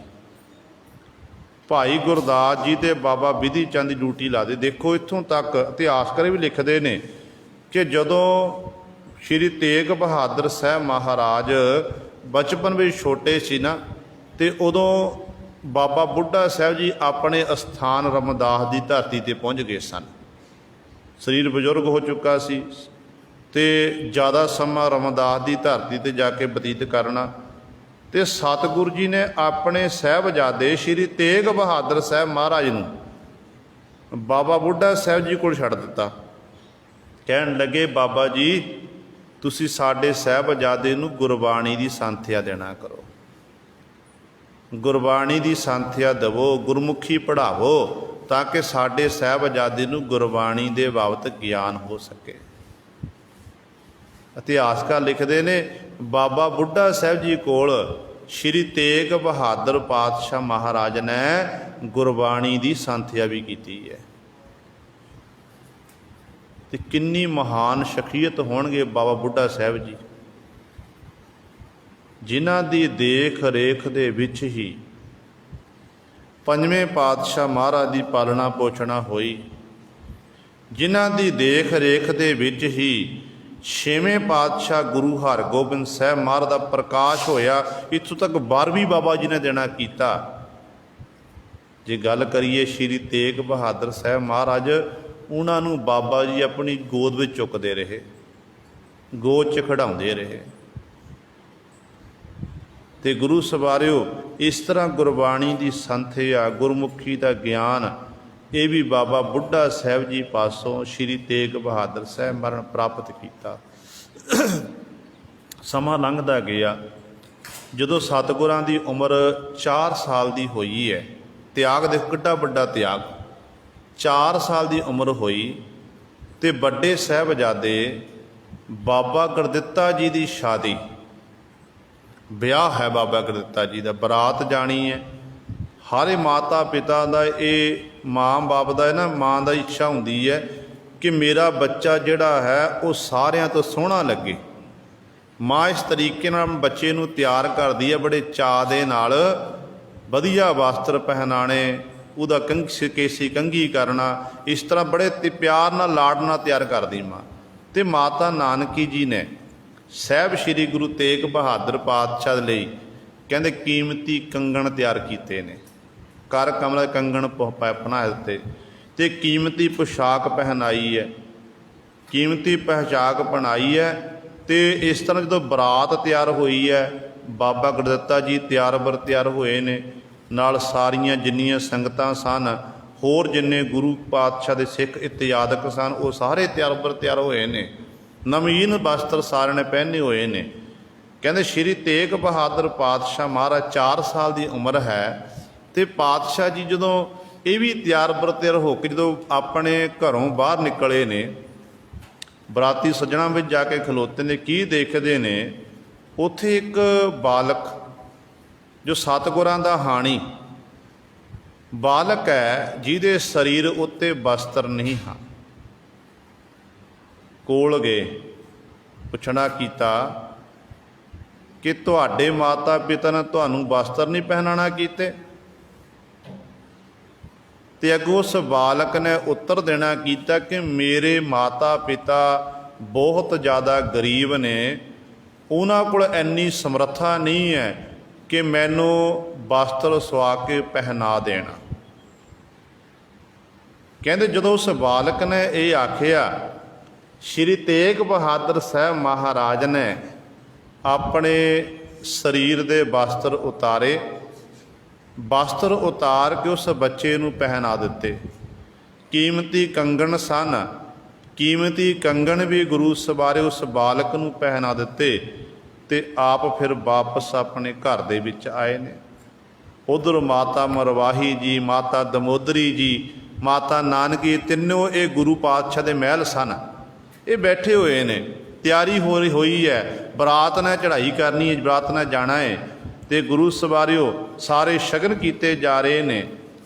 ਭਾਈ ਗੁਰਦਾਸ ਜੀ ਤੇ ਬਾਬਾ ਬਿਧੀ ਚੰਦ ਦੀ ਡਿਊਟੀ ਲਾ ਦੇ। ਦੇਖੋ ਇੱਥੋਂ ਤੱਕ ਇਤਿਹਾਸਕਾਰ ਵੀ ਲਿਖਦੇ ਨੇ ਕਿ ਜਦੋਂ ਸ਼੍ਰੀ ਤੇਗ ਬਹਾਦਰ ਸਾਹਿਬ ਮਹਾਰਾਜ ਬਚਪਨ ਵਿੱਚ ਛੋਟੇ ਸੀ ਨਾ, ਤੇ ਉਦੋਂ ਬਾਬਾ ਬੁੱਢਾ ਸਾਹਿਬ ਜੀ ਆਪਣੇ ਅਸਥਾਨ ਰਮਦਾਸ ਦੀ ਧਰਤੀ ਤੇ ਪਹੁੰਚ ਗਏ ਸਨ। ਸਰੀਰ ਬਜ਼ੁਰਗ ਹੋ ਚੁੱਕਾ ਸੀ ਤੇ ਜ਼ਿਆਦਾ ਸਮਾਂ ਰਮਦਾਸ ਦੀ ਧਰਤੀ ਤੇ ਜਾ ਕੇ ਬਤੀਤ ਕਰਨਾ, ਤੇ ਸਤਿਗੁਰੂ ਜੀ ਨੇ ਆਪਣੇ ਸਾਹਿਬਜ਼ਾਦੇ ਸ਼੍ਰੀ ਤੇਗ ਬਹਾਦਰ ਸਾਹਿਬ ਮਹਾਰਾਜ ਨੂੰ ਬਾਬਾ ਬੁੱਢਾ ਸਾਹਿਬ ਜੀ ਕੋਲ ਛੱਡ ਦਿੱਤਾ। ਕਹਿਣ ਲੱਗੇ, ਬਾਬਾ ਜੀ ਤੁਸੀਂ ਸਾਡੇ ਸਾਹਿਬਜ਼ਾਦੇ ਨੂੰ ਗੁਰਬਾਣੀ ਦੀ ਸੰਥਿਆ ਦੇਣਾ ਕਰੋ, ਗੁਰਬਾਣੀ ਦੀ ਸੰਥਿਆ ਦੇਵੋ, ਗੁਰਮੁਖੀ ਪੜ੍ਹਾਵੋ, ਤਾਂ ਕਿ ਸਾਡੇ ਸਾਹਿਬਜ਼ਾਦੇ ਨੂੰ ਗੁਰਬਾਣੀ ਦੇ ਬਾਬਤ ਗਿਆਨ ਹੋ ਸਕੇ। ਇਤਿਹਾਸਕਾਰ ਲਿਖਦੇ ਨੇ ਬਾਬਾ ਬੁੱਢਾ ਸਾਹਿਬ ਜੀ ਕੋਲ ਸ਼੍ਰੀ ਤੇਗ ਬਹਾਦਰ ਪਾਤਸ਼ਾਹ ਮਹਾਰਾਜ ਨੇ ਗੁਰਬਾਣੀ ਦੀ ਸੰਥਿਆ ਵੀ ਕੀਤੀ ਹੈ। ਤੇ ਕਿੰਨੀ ਮਹਾਨ ਸ਼ਖਸੀਅਤ ਹੋਣਗੇ ਬਾਬਾ ਬੁੱਢਾ ਸਾਹਿਬ ਜੀ, ਜਿਨ੍ਹਾਂ ਦੀ ਦੇਖ ਰੇਖ ਦੇ ਵਿੱਚ ਹੀ ਪੰਜਵੇਂ ਪਾਤਸ਼ਾਹ ਮਹਾਰਾਜ ਦੀ ਪਾਲਣਾ ਪੋਸ਼ਣਾ ਹੋਈ, ਜਿਨ੍ਹਾਂ ਦੀ ਦੇਖ ਰੇਖ ਦੇ ਵਿੱਚ ਹੀ ਛੇਵੇਂ ਪਾਤਸ਼ਾਹ ਗੁਰੂ ਹਰਗੋਬਿੰਦ ਸਾਹਿਬ ਮਹਾਰਾਜ ਦਾ ਪ੍ਰਕਾਸ਼ ਹੋਇਆ। ਇੱਥੋਂ ਤੱਕ 12ਵੀਂ ਬਾਬਾ ਜੀ ਨੇ ਦੇਣਾ ਕੀਤਾ। ਜੇ ਗੱਲ ਕਰੀਏ ਸ਼੍ਰੀ ਤੇਗ ਬਹਾਦਰ ਸਾਹਿਬ ਮਹਾਰਾਜ, ਉਹਨਾਂ ਨੂੰ ਬਾਬਾ ਜੀ ਆਪਣੀ ਗੋਦ ਵਿੱਚ ਚੁੱਕਦੇ ਰਹੇ, ਗੋਦ 'ਚ ਖਿਡਾਉਂਦੇ ਰਹੇ। ਤੇ ਗੁਰੂ ਸਵਾਰਿਓ, ਇਸ ਤਰ੍ਹਾਂ ਗੁਰਬਾਣੀ ਦੀ ਸੰਥਿਆ, ਗੁਰਮੁਖੀ ਦਾ ਗਿਆਨ, ਇਹ ਵੀ ਬਾਬਾ ਬੁੱਢਾ ਸਾਹਿਬ ਜੀ ਪਾਸੋਂ ਸ਼੍ਰੀ ਤੇਗ ਬਹਾਦਰ ਸਾਹਿਬ ਮਹਾਰਾਜ ਪ੍ਰਾਪਤ ਕੀਤਾ। ਸਮਾਂ ਲੰਘਦਾ ਗਿਆ। ਜਦੋਂ ਸਤਿਗੁਰਾਂ ਦੀ ਉਮਰ 4 ਸਾਲ ਦੀ ਹੋਈ ਹੈ, ਤਿਆਗ ਦੇਖੋ ਕਿੱਡਾ ਵੱਡਾ ਤਿਆਗ, 4 ਸਾਲ ਦੀ ਉਮਰ ਹੋਈ ਤੇ ਵੱਡੇ ਸਾਹਿਬਜ਼ਾਦੇ ਬਾਬਾ ਗੁਰਦਿੱਤਾ ਜੀ ਦੀ ਸ਼ਾਦੀ, ਵਿਆਹ ਹੈ ਬਾਬਾ ਗੁਰਦਿੱਤਾ ਜੀ ਦਾ, ਬਰਾਤ ਜਾਣੀ ਹੈ। ਹਰ ਮਾਤਾ ਪਿਤਾ ਦਾ, ਇਹ ਮਾਂ ਬਾਪ ਦਾ, ਨਾ ਮਾਂ ਦਾ ਇੱਛਾ ਹੁੰਦੀ ਹੈ ਕਿ ਮੇਰਾ ਬੱਚਾ ਜਿਹੜਾ ਹੈ ਉਹ ਸਾਰਿਆਂ ਤੋਂ ਸੋਹਣਾ ਲੱਗੇ। ਮਾਂ ਇਸ ਤਰੀਕੇ ਨਾਲ ਬੱਚੇ ਨੂੰ ਤਿਆਰ ਕਰਦੀ ਹੈ, ਬੜੇ ਚਾਅ ਦੇ ਨਾਲ, ਵਧੀਆ ਵਸਤਰ ਪਹਿਨਾਣੇ, ਉਹਦਾ ਕੇਸੀ ਕੰਘੀ ਕਰਨਾ, ਇਸ ਤਰ੍ਹਾਂ ਬੜੇ ਪਿਆਰ ਨਾਲ, ਲਾਡ ਨਾਲ ਤਿਆਰ ਕਰਦੀ ਮਾਂ। ਤੇ ਮਾਤਾ ਨਾਨਕੀ ਜੀ ਨੇ ਸਾਹਿਬ ਸ਼੍ਰੀ ਗੁਰੂ ਤੇਗ ਬਹਾਦਰ ਪਾਤਸ਼ਾਹ ਦੇ ਲਈ ਕਹਿੰਦੇ ਕੀਮਤੀ ਕੰਗਣ ਤਿਆਰ ਕੀਤੇ ਨੇ, ਕਰ ਕਮਲ ਕੰਗਣ ਪਹਿਨਾ ਦਿੱਤੇ, ਤੇ ਕੀਮਤੀ ਪੁਸ਼ਾਕ ਪਹਿਨਾਈ ਹੈ, ਕੀਮਤੀ ਪਹਿਚਾਕ ਬਣਾਈ ਹੈ। ਤੇ ਇਸ ਤਰ੍ਹਾਂ ਜਦੋਂ ਬਰਾਤ ਤਿਆਰ ਹੋਈ ਹੈ, ਬਾਬਾ ਗੁਰਦਿੱਤਾ ਜੀ ਤਿਆਰ ਬਰ ਤਿਆਰ ਹੋਏ ਨੇ, ਨਾਲ ਸਾਰੀਆਂ ਜਿੰਨੀਆਂ ਸੰਗਤਾਂ ਸਨ, ਹੋਰ ਜਿੰਨੇ ਗੁਰੂ ਪਾਤਸ਼ਾਹ ਦੇ ਸਿੱਖ ਇਤਿਆਦਕ ਸਨ, ਉਹ ਸਾਰੇ ਤਿਆਰ ਬਰ ਤਿਆਰ ਹੋਏ ਨੇ, ਨਵੀਨ ਵਸਤਰ ਸਾਰਿਆਂ ਨੇ ਪਹਿਨੇ ਹੋਏ ਨੇ। ਕਹਿੰਦੇ ਸ਼੍ਰੀ ਤੇਗ ਬਹਾਦਰ ਪਾਤਸ਼ਾਹ ਮਹਾਰਾਜ 4 ਸਾਲ ਦੀ ਉਮਰ ਹੈ, ਤੇ ਪਾਤਸ਼ਾਹ ਜੀ ਜਦੋਂ ਇਹ ਵੀ ਤਿਆਰ ਬਰ ਤਿਆਰ ਹੋ ਕੇ ਜਦੋਂ ਆਪਣੇ ਘਰੋਂ ਬਾਹਰ ਨਿਕਲੇ ਨੇ, ਬਰਾਤੀ ਸੱਜਣਾ ਵਿੱਚ ਜਾ ਕੇ ਖਲੋਤੇ ਨੇ, ਕੀ ਦੇਖਦੇ ਨੇ, ਉੱਥੇ ਇੱਕ ਬਾਲਕ ਜੋ ਸਤਿਗੁਰਾਂ ਦਾ ਹਾਣੀ ਬਾਲਕ ਹੈ, ਜਿਹਦੇ ਸਰੀਰ ਉੱਤੇ ਬਸਤਰ ਨਹੀਂ ਹਨ। ਕੋਲ ਗਏ, ਪੁੱਛਣਾ ਕੀਤਾ ਕਿ ਤੁਹਾਡੇ ਮਾਤਾ ਪਿਤਾ ਨੇ ਤੁਹਾਨੂੰ ਬਸਤਰ ਨਹੀਂ ਪਹਿਨਾਣਾ ਕੀਤੇ? ਤੇ ਅੱਗੋਂ ਉਸ ਬਾਲਕ ਨੇ ਉੱਤਰ ਦੇਣਾ ਕੀਤਾ ਕਿ ਮੇਰੇ ਮਾਤਾ ਪਿਤਾ ਬਹੁਤ ਜ਼ਿਆਦਾ ਗਰੀਬ ਨੇ, ਉਹਨਾਂ ਕੋਲ ਇੰਨੀ ਸਮਰੱਥਾ ਨਹੀਂ ਹੈ ਕਿ ਮੈਨੂੰ ਵਸਤਰ ਸਵਾ ਕੇ ਪਹਿਨਾ ਦੇਣਾ। ਕਹਿੰਦੇ ਜਦੋਂ ਉਸ ਬਾਲਕ ਨੇ ਇਹ ਆਖਿਆ, ਸ਼੍ਰੀ ਤੇਗ ਬਹਾਦਰ ਸਾਹਿਬ ਮਹਾਰਾਜ ਨੇ ਆਪਣੇ ਸਰੀਰ ਦੇ ਵਸਤਰ ਉਤਾਰੇ, ਵਸਤਰ ਉਤਾਰ ਕੇ ਉਸ ਬੱਚੇ ਨੂੰ ਪਹਿਨਾ ਦਿੱਤੇ। ਕੀਮਤੀ ਕੰਗਣ ਸਨ, ਕੀਮਤੀ ਕੰਗਣ ਵੀ ਗੁਰੂ ਸਵਾਰੇ ਉਸ ਬਾਲਕ ਨੂੰ ਪਹਿਨਾ ਦਿੱਤੇ ਤੇ ਆਪ ਫਿਰ ਵਾਪਸ ਆਪਣੇ ਘਰ ਦੇ ਵਿੱਚ ਆਏ ਨੇ। ਉਧਰ ਮਾਤਾ ਮਰਵਾਹੀ ਜੀ, ਮਾਤਾ ਦਮੋਦਰੀ ਜੀ, ਮਾਤਾ ਨਾਨਕੀ, ਤਿੰਨੋਂ ਇਹ ਗੁਰੂ ਪਾਤਸ਼ਾਹ ਦੇ ਮਹਿਲ ਸਨ। ਇਹ ਬੈਠੇ ਹੋਏ ਨੇ, ਤਿਆਰੀ ਹੋਈ ਹੈ, ਬਰਾਤ ਨੇ ਚੜ੍ਹਾਈ ਕਰਨੀ ਹੈ, ਬਰਾਤ ਨੇ ਜਾਣਾ ਹੈ ਤੇ ਗੁਰੂ ਸਵਾਰਿਓ ਸਾਰੇ ਸ਼ਗਨ ਕੀਤੇ ਜਾ ਰਹੇ ਨੇ।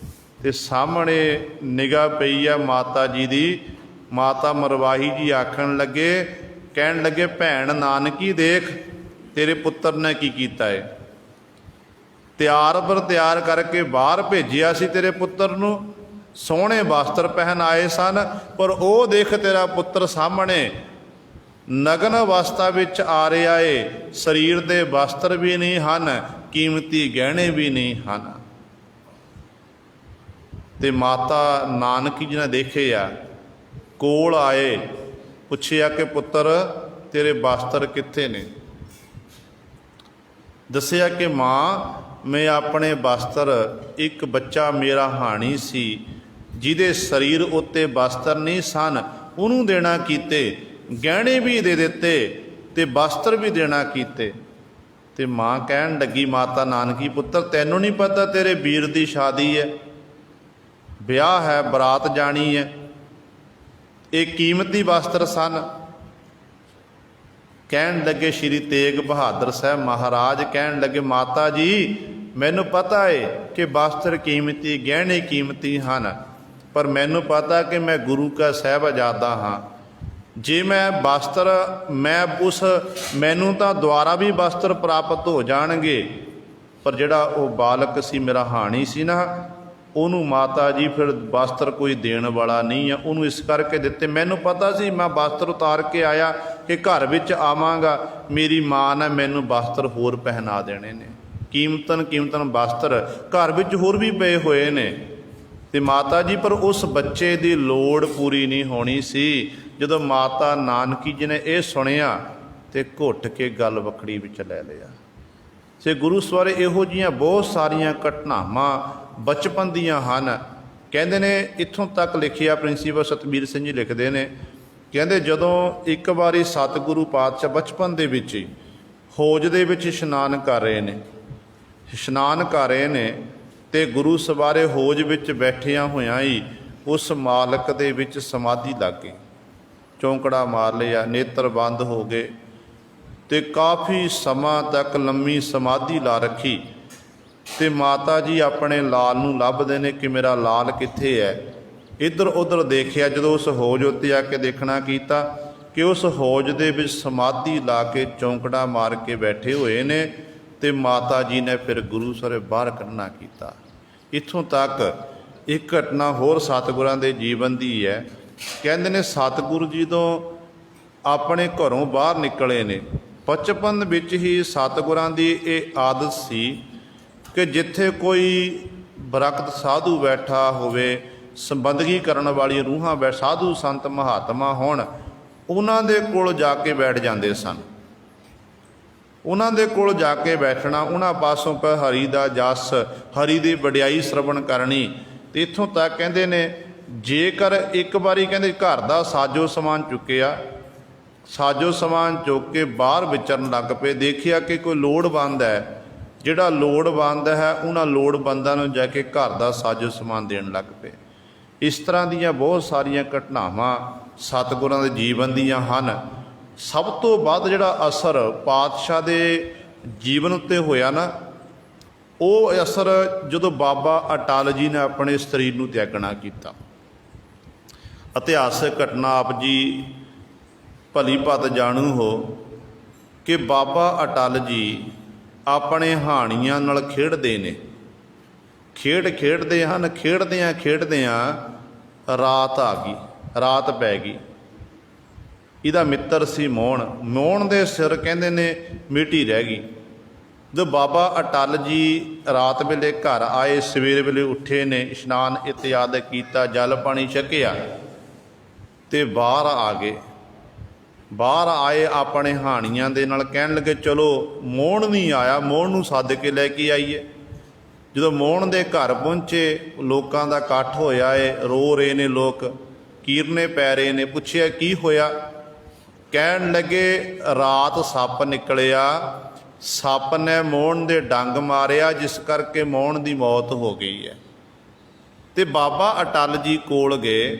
ਤੇ ਸਾਹਮਣੇ ਨਿਗਾਹ ਪਈ ਆ ਮਾਤਾ ਜੀ ਦੀ। ਮਾਤਾ ਮਰਵਾਹੀ ਜੀ ਆਖਣ ਲੱਗੇ, ਕਹਿਣ ਲੱਗੇ, ਭੈਣ ਨਾਨਕੀ ਦੇਖ ਤੇਰੇ ਪੁੱਤਰ ਨੇ ਕੀ ਕੀਤਾ ਹੈ। ਤਿਆਰ ਬਰ ਤਿਆਰ ਕਰਕੇ ਬਾਹਰ ਭੇਜਿਆ ਸੀ ਤੇਰੇ ਪੁੱਤਰ ਨੂੰ, ਸੋਹਣੇ ਵਸਤਰ ਪਹਿਨਾਏ ਸਨ, ਪਰ ਉਹ ਦੇਖ ਤੇਰਾ ਪੁੱਤਰ ਸਾਹਮਣੇ ਨਗਨ ਅਵਸਥਾ ਵਿੱਚ ਆ ਰਿਹਾ ਏ। ਸਰੀਰ ਦੇ ਵਸਤਰ ਵੀ ਨਹੀਂ ਹਨ, ਕੀਮਤੀ ਗਹਿਣੇ ਵੀ ਨਹੀਂ ਹਨ। ਤੇ ਮਾਤਾ ਨਾਨਕੀ ਜੀ ਨੇ ਦੇਖਿਆ, ਕੋਲ ਆਏ, ਪੁੱਛਿਆ ਕਿ ਪੁੱਤਰ ਤੇਰੇ ਵਸਤਰ ਕਿੱਥੇ ਨੇ। ਦੱਸਿਆ ਕਿ ਮਾਂ ਮੈਂ ਆਪਣੇ ਵਸਤਰ, ਇੱਕ ਬੱਚਾ ਮੇਰਾ ਹਾਣੀ ਸੀ ਜਿਹਦੇ ਸਰੀਰ ਉੱਤੇ ਵਸਤਰ ਨਹੀਂ ਸਨ, ਉਹਨੂੰ ਦੇਣਾ ਕੀਤੇ, ਗਹਿਣੇ ਵੀ ਦੇ ਦਿੱਤੇ ਤੇ ਵਸਤਰ ਵੀ ਦੇਣਾ ਕੀਤੇ। ਤੇ ਮਾਂ ਕਹਿਣ ਲੱਗੀ, ਮਾਤਾ ਨਾਨਕੀ, ਪੁੱਤਰ ਤੈਨੂੰ ਨਹੀਂ ਪਤਾ ਤੇਰੇ ਵੀਰ ਦੀ ਸ਼ਾਦੀ ਹੈ, ਵਿਆਹ ਹੈ, ਬਰਾਤ ਜਾਣੀ ਹੈ, ਇਹ ਕੀਮਤੀ ਵਸਤਰ ਸਨ। ਕਹਿਣ ਲੱਗੇ ਸ਼੍ਰੀ ਤੇਗ ਬਹਾਦਰ ਸਾਹਿਬ ਮਹਾਰਾਜ, ਕਹਿਣ ਲੱਗੇ ਮਾਤਾ ਜੀ ਮੈਨੂੰ ਪਤਾ ਹੈ ਕਿ ਵਸਤਰ ਕੀਮਤੀ, ਗਹਿਣੇ ਕੀਮਤੀ ਹਨ, ਪਰ ਮੈਨੂੰ ਪਤਾ ਕਿ ਮੈਂ ਗੁਰੂ ਕਾ ਸਾਹਿਬਜ਼ਾਦਾ ਹਾਂ। ਜੇ ਮੈਂ ਵਸਤਰ, ਮੈਨੂੰ ਤਾਂ ਦੁਆਰਾ ਵੀ ਵਸਤਰ ਪ੍ਰਾਪਤ ਹੋ ਜਾਣਗੇ, ਪਰ ਜਿਹੜਾ ਉਹ ਬਾਲਕ ਸੀ ਮੇਰਾ ਹਾਣੀ ਸੀ ਨਾ, ਉਹਨੂੰ ਮਾਤਾ ਜੀ ਫਿਰ ਵਸਤਰ ਕੋਈ ਦੇਣ ਵਾਲਾ ਨਹੀਂ ਆ, ਉਹਨੂੰ ਇਸ ਕਰਕੇ ਦਿੱਤੇ। ਮੈਨੂੰ ਪਤਾ ਸੀ ਮੈਂ ਵਸਤਰ ਉਤਾਰ ਕੇ ਆਇਆ ਕਿ ਘਰ ਵਿੱਚ ਆਵਾਂਗਾ, ਮੇਰੀ ਮਾਂ ਨੇ ਮੈਨੂੰ ਵਸਤਰ ਹੋਰ ਪਹਿਨਾ ਦੇਣੇ ਨੇ, ਕੀਮਤਨ ਵਸਤਰ ਘਰ ਵਿੱਚ ਹੋਰ ਵੀ ਪਏ ਹੋਏ ਨੇ। ਤੇ ਮਾਤਾ ਜੀ ਪਰ ਉਸ ਬੱਚੇ ਦੀ ਲੋੜ ਪੂਰੀ ਨਹੀਂ ਹੋਣੀ ਸੀ। ਜਦੋਂ ਮਾਤਾ ਨਾਨਕੀ ਜੀ ਨੇ ਇਹ ਸੁਣਿਆ ਤੇ ਘੁੱਟ ਕੇ ਗੱਲ ਵੱਖਰੀ ਵਿੱਚ ਲੈ ਲਿਆ। ਤੇ ਗੁਰੂ ਸਵਾਰੇ ਇਹੋ ਜਿਹੀਆਂ ਬਹੁਤ ਸਾਰੀਆਂ ਘਟਨਾਵਾਂ ਬਚਪਨ ਦੀਆਂ ਹਨ। ਕਹਿੰਦੇ ਨੇ, ਇੱਥੋਂ ਤੱਕ ਲਿਖਿਆ ਪ੍ਰਿੰਸੀਪਲ ਸਤਬੀਰ ਸਿੰਘ ਜੀ ਲਿਖਦੇ ਨੇ, ਕਹਿੰਦੇ ਜਦੋਂ ਇੱਕ ਵਾਰੀ ਸਤਿਗੁਰੂ ਪਾਤਸ਼ਾਹ ਬਚਪਨ ਦੇ ਵਿੱਚ ਹੀ ਹੌਜ ਦੇ ਵਿੱਚ ਇਸ਼ਨਾਨ ਕਰ ਰਹੇ ਨੇ ਤੇ ਗੁਰੂ ਸਵਾਰੇ ਹੌਜ ਵਿੱਚ ਬੈਠਿਆਂ ਹੋਇਆਂ ਹੀ ਉਸ ਮਾਲਕ ਦੇ ਵਿੱਚ ਸਮਾਧੀ ਲੱਗ ਗਈ। ਚੌਂਕੜਾ ਮਾਰ ਲਿਆ, ਨੇਤਰ ਬੰਦ ਹੋ ਗਏ ਤੇ ਕਾਫੀ ਸਮਾਂ ਤੱਕ ਲੰਮੀ ਸਮਾਧੀ ਲਾ ਰੱਖੀ। ਤੇ ਮਾਤਾ ਜੀ ਆਪਣੇ ਲਾਲ ਨੂੰ ਲੱਭਦੇ ਨੇ ਕਿ ਮੇਰਾ ਲਾਲ ਕਿੱਥੇ ਹੈ। ਇੱਧਰ ਉੱਧਰ ਦੇਖਿਆ, ਜਦੋਂ ਉਸ ਹੌਜ ਉੱਤੇ ਆ ਕੇ ਦੇਖਣਾ ਕੀਤਾ ਕਿ ਉਸ ਹੌਜ ਦੇ ਵਿੱਚ ਸਮਾਧੀ ਲਾ ਕੇ ਚੌਂਕੜਾ ਮਾਰ ਕੇ ਬੈਠੇ ਹੋਏ ਨੇ। ਤੇ ਮਾਤਾ ਜੀ ਨੇ ਫਿਰ ਗੁਰੂ ਸਾਹਿਬ ਬਾਹਰ ਕੱਢਣਾ ਕੀਤਾ। ਇੱਥੋਂ ਤੱਕ ਇੱਕ ਘਟਨਾ ਹੋਰ ਸਤਿਗੁਰਾਂ ਦੇ ਜੀਵਨ ਦੀ ਹੈ। ਕਹਿੰਦੇ ਨੇ ਸਤਿਗੁਰੂ ਜੀ ਤੋਂ ਆਪਣੇ ਘਰੋਂ ਬਾਹਰ ਨਿਕਲੇ ਨੇ, ਬਚਪਨ ਵਿੱਚ ਹੀ ਸਤਿਗੁਰਾਂ ਦੀ ਇਹ ਆਦਤ ਸੀ ਕਿ ਜਿੱਥੇ ਕੋਈ ਬਰਕਤ ਸਾਧੂ ਬੈਠਾ ਹੋਵੇ, ਸੰਬੰਧਗੀ ਕਰਨ ਵਾਲੀ ਰੂਹਾਂ ਸਾਧੂ ਸੰਤ ਮਹਾਤਮਾ ਹੋਣ, ਉਹਨਾਂ ਦੇ ਕੋਲ ਜਾ ਕੇ ਬੈਠ ਜਾਂਦੇ ਸਨ। ਉਹਨਾਂ ਦੇ ਕੋਲ ਜਾ ਕੇ ਬੈਠਣਾ, ਉਹਨਾਂ ਪਾਸੋਂ ਹਰੀ ਦਾ ਜਸ, ਹਰੀ ਦੀ ਵਡਿਆਈ ਸ਼ਰਵਣ ਕਰਨੀ। ਤੇ ਇੱਥੋਂ ਤੱਕ ਕਹਿੰਦੇ ਨੇ, ਜੇਕਰ ਇੱਕ ਵਾਰੀ ਕਹਿੰਦੇ ਘਰ ਦਾ ਸਾਜੋ ਸਮਾਨ ਚੁੱਕਿਆ, ਸਾਜੋ ਸਮਾਨ ਚੁੱਕ ਕੇ ਬਾਹਰ ਵਿਚਰਨ ਲੱਗ ਪਏ, ਦੇਖਿਆ ਕਿ ਕੋਈ ਲੋੜਵੰਦ ਹੈ, ਜਿਹੜਾ ਲੋੜਵੰਦ ਹੈ ਉਹਨਾਂ ਲੋੜਵੰਦਾਂ ਨੂੰ ਜਾ ਕੇ ਘਰ ਦਾ ਸਾਜੋ ਸਮਾਨ ਦੇਣ ਲੱਗ ਪਏ। ਇਸ ਤਰ੍ਹਾਂ ਦੀਆਂ ਬਹੁਤ ਸਾਰੀਆਂ ਘਟਨਾਵਾਂ ਸਤਿਗੁਰਾਂ ਦੇ ਜੀਵਨ ਦੀਆਂ ਹਨ। ਸਭ ਤੋਂ ਵੱਧ ਜਿਹੜਾ ਅਸਰ ਪਾਤਸ਼ਾਹ ਦੇ ਜੀਵਨ ਉੱਤੇ ਹੋਇਆ ਨਾ, ਉਹ ਅਸਰ ਜਦੋਂ ਬਾਬਾ ਅਟਲ ਜੀ ਨੇ ਆਪਣੇ ਸਰੀਰ ਨੂੰ ਤਿਆਗਣਾ ਕੀਤਾ। ਇਤਿਹਾਸਕ ਘਟਨਾ ਆਪ ਜੀ ਭਲੀ ਭਾਤ ਜਾਣੂ ਹੋ ਕਿ ਬਾਬਾ ਅਟਲ ਜੀ ਆਪਣੇ ਹਾਣੀਆਂ ਨਾਲ ਖੇਡਦੇ ਨੇ ਖੇਡ ਖੇਡਦੇ ਹਨ। ਖੇਡਦਿਆਂ ਖੇਡਦਿਆਂ ਰਾਤ ਆ ਗਈ, ਰਾਤ ਪੈ ਗਈ। ਇਹਦਾ ਮਿੱਤਰ ਸੀ ਮੋਹਣ। ਮੋਹਣ ਦੇ ਸਿਰ ਕਹਿੰਦੇ ਨੇ ਮਿੱਟੀ ਰਹਿ ਗਈ। ਜਦੋਂ ਬਾਬਾ ਅਟੱਲ ਜੀ ਰਾਤ ਵੇਲੇ ਘਰ ਆਏ, ਸਵੇਰ ਵੇਲੇ ਉੱਠੇ ਨੇ, ਇਸ਼ਨਾਨ ਇਤਿਆਦਿ ਕੀਤਾ, ਜਲ ਪਾਣੀ ਛਕਿਆ ਤੇ ਬਾਹਰ ਆ ਗਏ। ਬਾਹਰ ਆਏ ਆਪਣੇ ਹਾਣੀਆਂ ਦੇ ਨਾਲ, ਕਹਿਣ ਲੱਗੇ ਚਲੋ ਮੋਹਣ ਨਹੀਂ ਆਇਆ, ਮੋਹਣ ਨੂੰ ਸੱਦ ਕੇ ਲੈ ਕੇ ਆਈਏ। ਜਦੋਂ ਮੋਹਣ ਦੇ ਘਰ ਪਹੁੰਚੇ, ਲੋਕਾਂ ਦਾ ਇਕੱਠ ਹੋਇਆ ਏ, ਰੋ ਰਹੇ ਨੇ ਲੋਕ, ਕੀਰਨੇ ਪੈ ਰਹੇ ਨੇ। ਪੁੱਛਿਆ ਕੀ ਹੋਇਆ? ਕਹਿਣ ਲੱਗੇ ਰਾਤ ਸੱਪ ਨਿਕਲਿਆ, ਸੱਪ ਨੇ ਮੋਹਣ ਦੇ ਡੰਗ ਮਾਰਿਆ, ਜਿਸ ਕਰਕੇ ਮੋਹਣ ਦੀ ਮੌਤ ਹੋ ਗਈ ਹੈ। ਤੇ ਬਾਬਾ ਅਟੱਲ ਜੀ ਕੋਲ ਗਏ।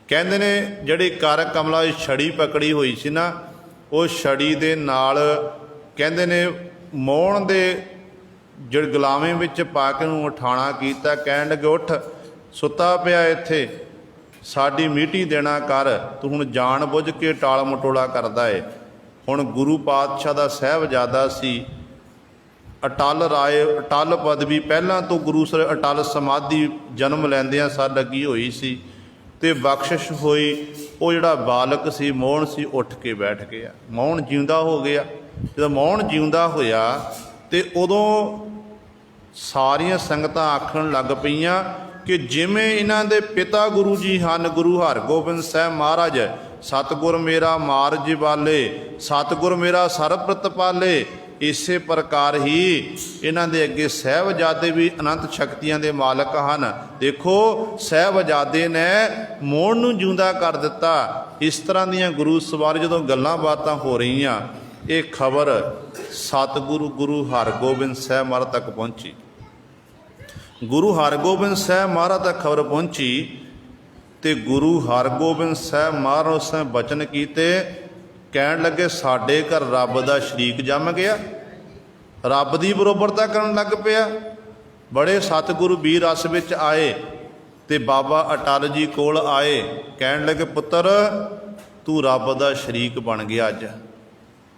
ਕਹਿੰਦੇ ਨੇ ਜਿਹੜੀ ਕਰ ਕਮਲਾ ਛੜੀ ਪਕੜੀ ਹੋਈ ਸੀ ਨਾ, ਉਹ ਛੜੀ ਦੇ ਨਾਲ ਕਹਿੰਦੇ ਨੇ ਮੋਹਣ ਦੇ ਜਿਹੜੇ ਗੁਲਾਮੇ ਵਿੱਚ ਪਾ ਕੇ ਉਹਨੂੰ ਉਠਾਣਾ ਕੀਤਾ। ਕਹਿਣ ਲੱਗੇ ਉੱਠ, ਸੁੱਤਾ ਪਿਆ ਇੱਥੇ, ਸਾਡੀ ਮੀਟੀ ਦੇਣਾ ਕਰ, ਤੂੰ ਹੁਣ ਜਾਣ ਬੁੱਝ ਕੇ ਟਾਲ ਮਟੋਲਾ ਕਰਦਾ ਏ। ਹੁਣ ਗੁਰੂ ਪਾਤਸ਼ਾਹ ਦਾ ਸਾਹਿਬਜ਼ਾਦਾ ਸੀ ਅਟੱਲ ਰਾਏ। ਅਟੱਲ ਪਦਵੀ ਪਹਿਲਾਂ ਤੋਂ ਗੁਰੂ ਸਰ ਅਟੱਲ ਸਮਾਧੀ ਜਨਮ ਲੈਂਦਿਆਂ ਸਾਰ ਲੱਗੀ ਹੋਈ ਸੀ ਤੇ ਬਖਸ਼ਿਸ਼ ਹੋਈ। ਉਹ ਜਿਹੜਾ ਬਾਲਕ ਸੀ ਮੋਹਣ ਸੀ, ਉੱਠ ਕੇ ਬੈਠ ਗਿਆ। ਮੋਹਣ ਜਿਉਂਦਾ ਹੋ ਗਿਆ। ਜਦੋਂ ਮੋਹਣ ਜਿਉਂਦਾ ਹੋਇਆ ਤੇ ਉਦੋਂ ਸਾਰੀਆਂ ਸੰਗਤਾਂ ਆਖਣ ਲੱਗ ਪਈਆਂ ਕਿ ਜਿਵੇਂ ਇਹਨਾਂ ਦੇ ਪਿਤਾ ਗੁਰੂ ਜੀ ਹਨ, ਗੁਰੂ ਹਰਗੋਬਿੰਦ ਸਾਹਿਬ ਮਹਾਰਾਜ, ਸਤਿਗੁਰ ਮੇਰਾ ਮਾਰਜ ਵਾਲੇ, ਸਤਿਗੁਰ ਮੇਰਾ ਸਰਬ ਪ੍ਰਤਪਾਲੇ, ਇਸੇ ਪ੍ਰਕਾਰ ਹੀ ਇਹਨਾਂ ਦੇ ਅੱਗੇ ਸਾਹਿਬਜ਼ਾਦੇ ਵੀ ਅਨੰਤ ਸ਼ਕਤੀਆਂ ਦੇ ਮਾਲਕ ਹਨ। ਦੇਖੋ ਸਾਹਿਬਜ਼ਾਦੇ ਨੇ ਮੋਹਣ ਨੂੰ ਜਿਉਂਦਾ ਕਰ ਦਿੱਤਾ। ਇਸ ਤਰ੍ਹਾਂ ਦੀਆਂ ਗੁਰੂ ਸਵਾਰ ਜਦੋਂ ਗੱਲਾਂ ਬਾਤਾਂ ਹੋ ਰਹੀਆਂ, ਇਹ ਖਬਰ ਸਤਿਗੁਰੂ ਗੁਰੂ ਹਰਗੋਬਿੰਦ ਸਾਹਿਬ ਮਹਾਰਾਜ ਤੱਕ ਪਹੁੰਚੀ। ਗੁਰੂ ਹਰਗੋਬਿੰਦ ਸਾਹਿਬ ਮਹਾਰਾਜ ਤੱਕ ਖਬਰ ਪਹੁੰਚੀ ਤੇ ਗੁਰੂ ਹਰਗੋਬਿੰਦ ਸਾਹਿਬ ਮਹਾਰਾਜ ਉਸ ਨੇ ਬਚਨ ਕੀਤੇ। ਕਹਿਣ ਲੱਗੇ ਸਾਡੇ ਘਰ ਰੱਬ ਦਾ ਸ਼ਰੀਕ ਜੰਮ ਗਿਆ, ਰੱਬ ਦੀ ਬਰੋਬਰਤਾ ਕਰਨ ਲੱਗ ਪਿਆ। ਬੜੇ ਸਤਿਗੁਰੂ ਵੀਰ ਰਸ ਵਿੱਚ ਆਏ ਤੇ ਬਾਬਾ ਅਟੱਲ ਜੀ ਕੋਲ ਆਏ। ਕਹਿਣ ਲੱਗੇ ਪੁੱਤਰ ਤੂੰ ਰੱਬ ਦਾ ਸ਼ਰੀਕ ਬਣ ਗਿਆ, ਅੱਜ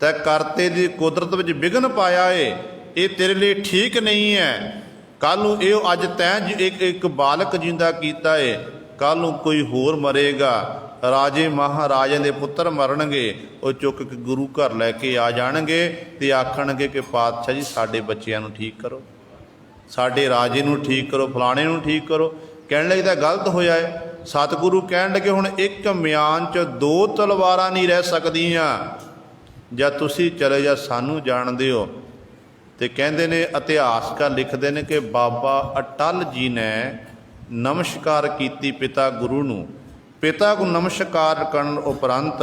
ਤੈ ਕਰਤੇ ਦੀ ਕੁਦਰਤ ਵਿੱਚ ਵਿਘਨ ਪਾਇਆ ਏ, ਇਹ ਤੇਰੇ ਲਈ ਠੀਕ ਨਹੀਂ ਹੈ। ਕੱਲ ਨੂੰ ਇਹ ਅੱਜ ਤੈਂ ਇੱਕ ਬਾਲਕ ਜਿੰਦਾ ਕੀਤਾ ਏ, ਕੱਲ ਨੂੰ ਕੋਈ ਹੋਰ ਮਰੇਗਾ, ਰਾਜੇ ਮਹਾਰਾਜਿਆਂ ਦੇ ਪੁੱਤਰ ਮਰਨਗੇ, ਉਹ ਚੁੱਕ ਕੇ ਗੁਰੂ ਘਰ ਲੈ ਕੇ ਆ ਜਾਣਗੇ ਤੇ ਆਖਣਗੇ ਕਿ ਪਾਤਸ਼ਾਹ ਜੀ ਸਾਡੇ ਬੱਚਿਆਂ ਨੂੰ ਠੀਕ ਕਰੋ, ਸਾਡੇ ਰਾਜੇ ਨੂੰ ਠੀਕ ਕਰੋ, ਫਲਾਣੇ ਨੂੰ ਠੀਕ ਕਰੋ। ਕਹਿਣ ਲੱਗੇ ਤਾਂ ਗਲਤ ਹੋਇਆ ਹੈ। ਸਤਿਗੁਰੂ ਕਹਿਣ ਲੱਗੇ ਹੁਣ ਇੱਕ ਮਿਆਨ 'ਚ ਦੋ ਤਲਵਾਰਾਂ ਨਹੀਂ ਰਹਿ ਸਕਦੀਆਂ, ਜਾਂ ਤੁਸੀਂ ਚਲੇ ਜਾ ਸਾਨੂੰ ਜਾਣਦੇ ਹੋ। ਤੇ ਕਹਿੰਦੇ ਨੇ ਇਤਿਹਾਸਕਾਰ ਲਿਖਦੇ ਨੇ ਕਿ ਬਾਬਾ ਅਟੱਲ ਜੀ ਨੇ ਨਮਸਕਾਰ ਕੀਤੀ ਪਿਤਾ ਗੁਰੂ ਨੂੰ। ਪਿਤਾ ਨੂੰ ਨਮਸਕਾਰ ਕਰਨ ਉਪਰੰਤ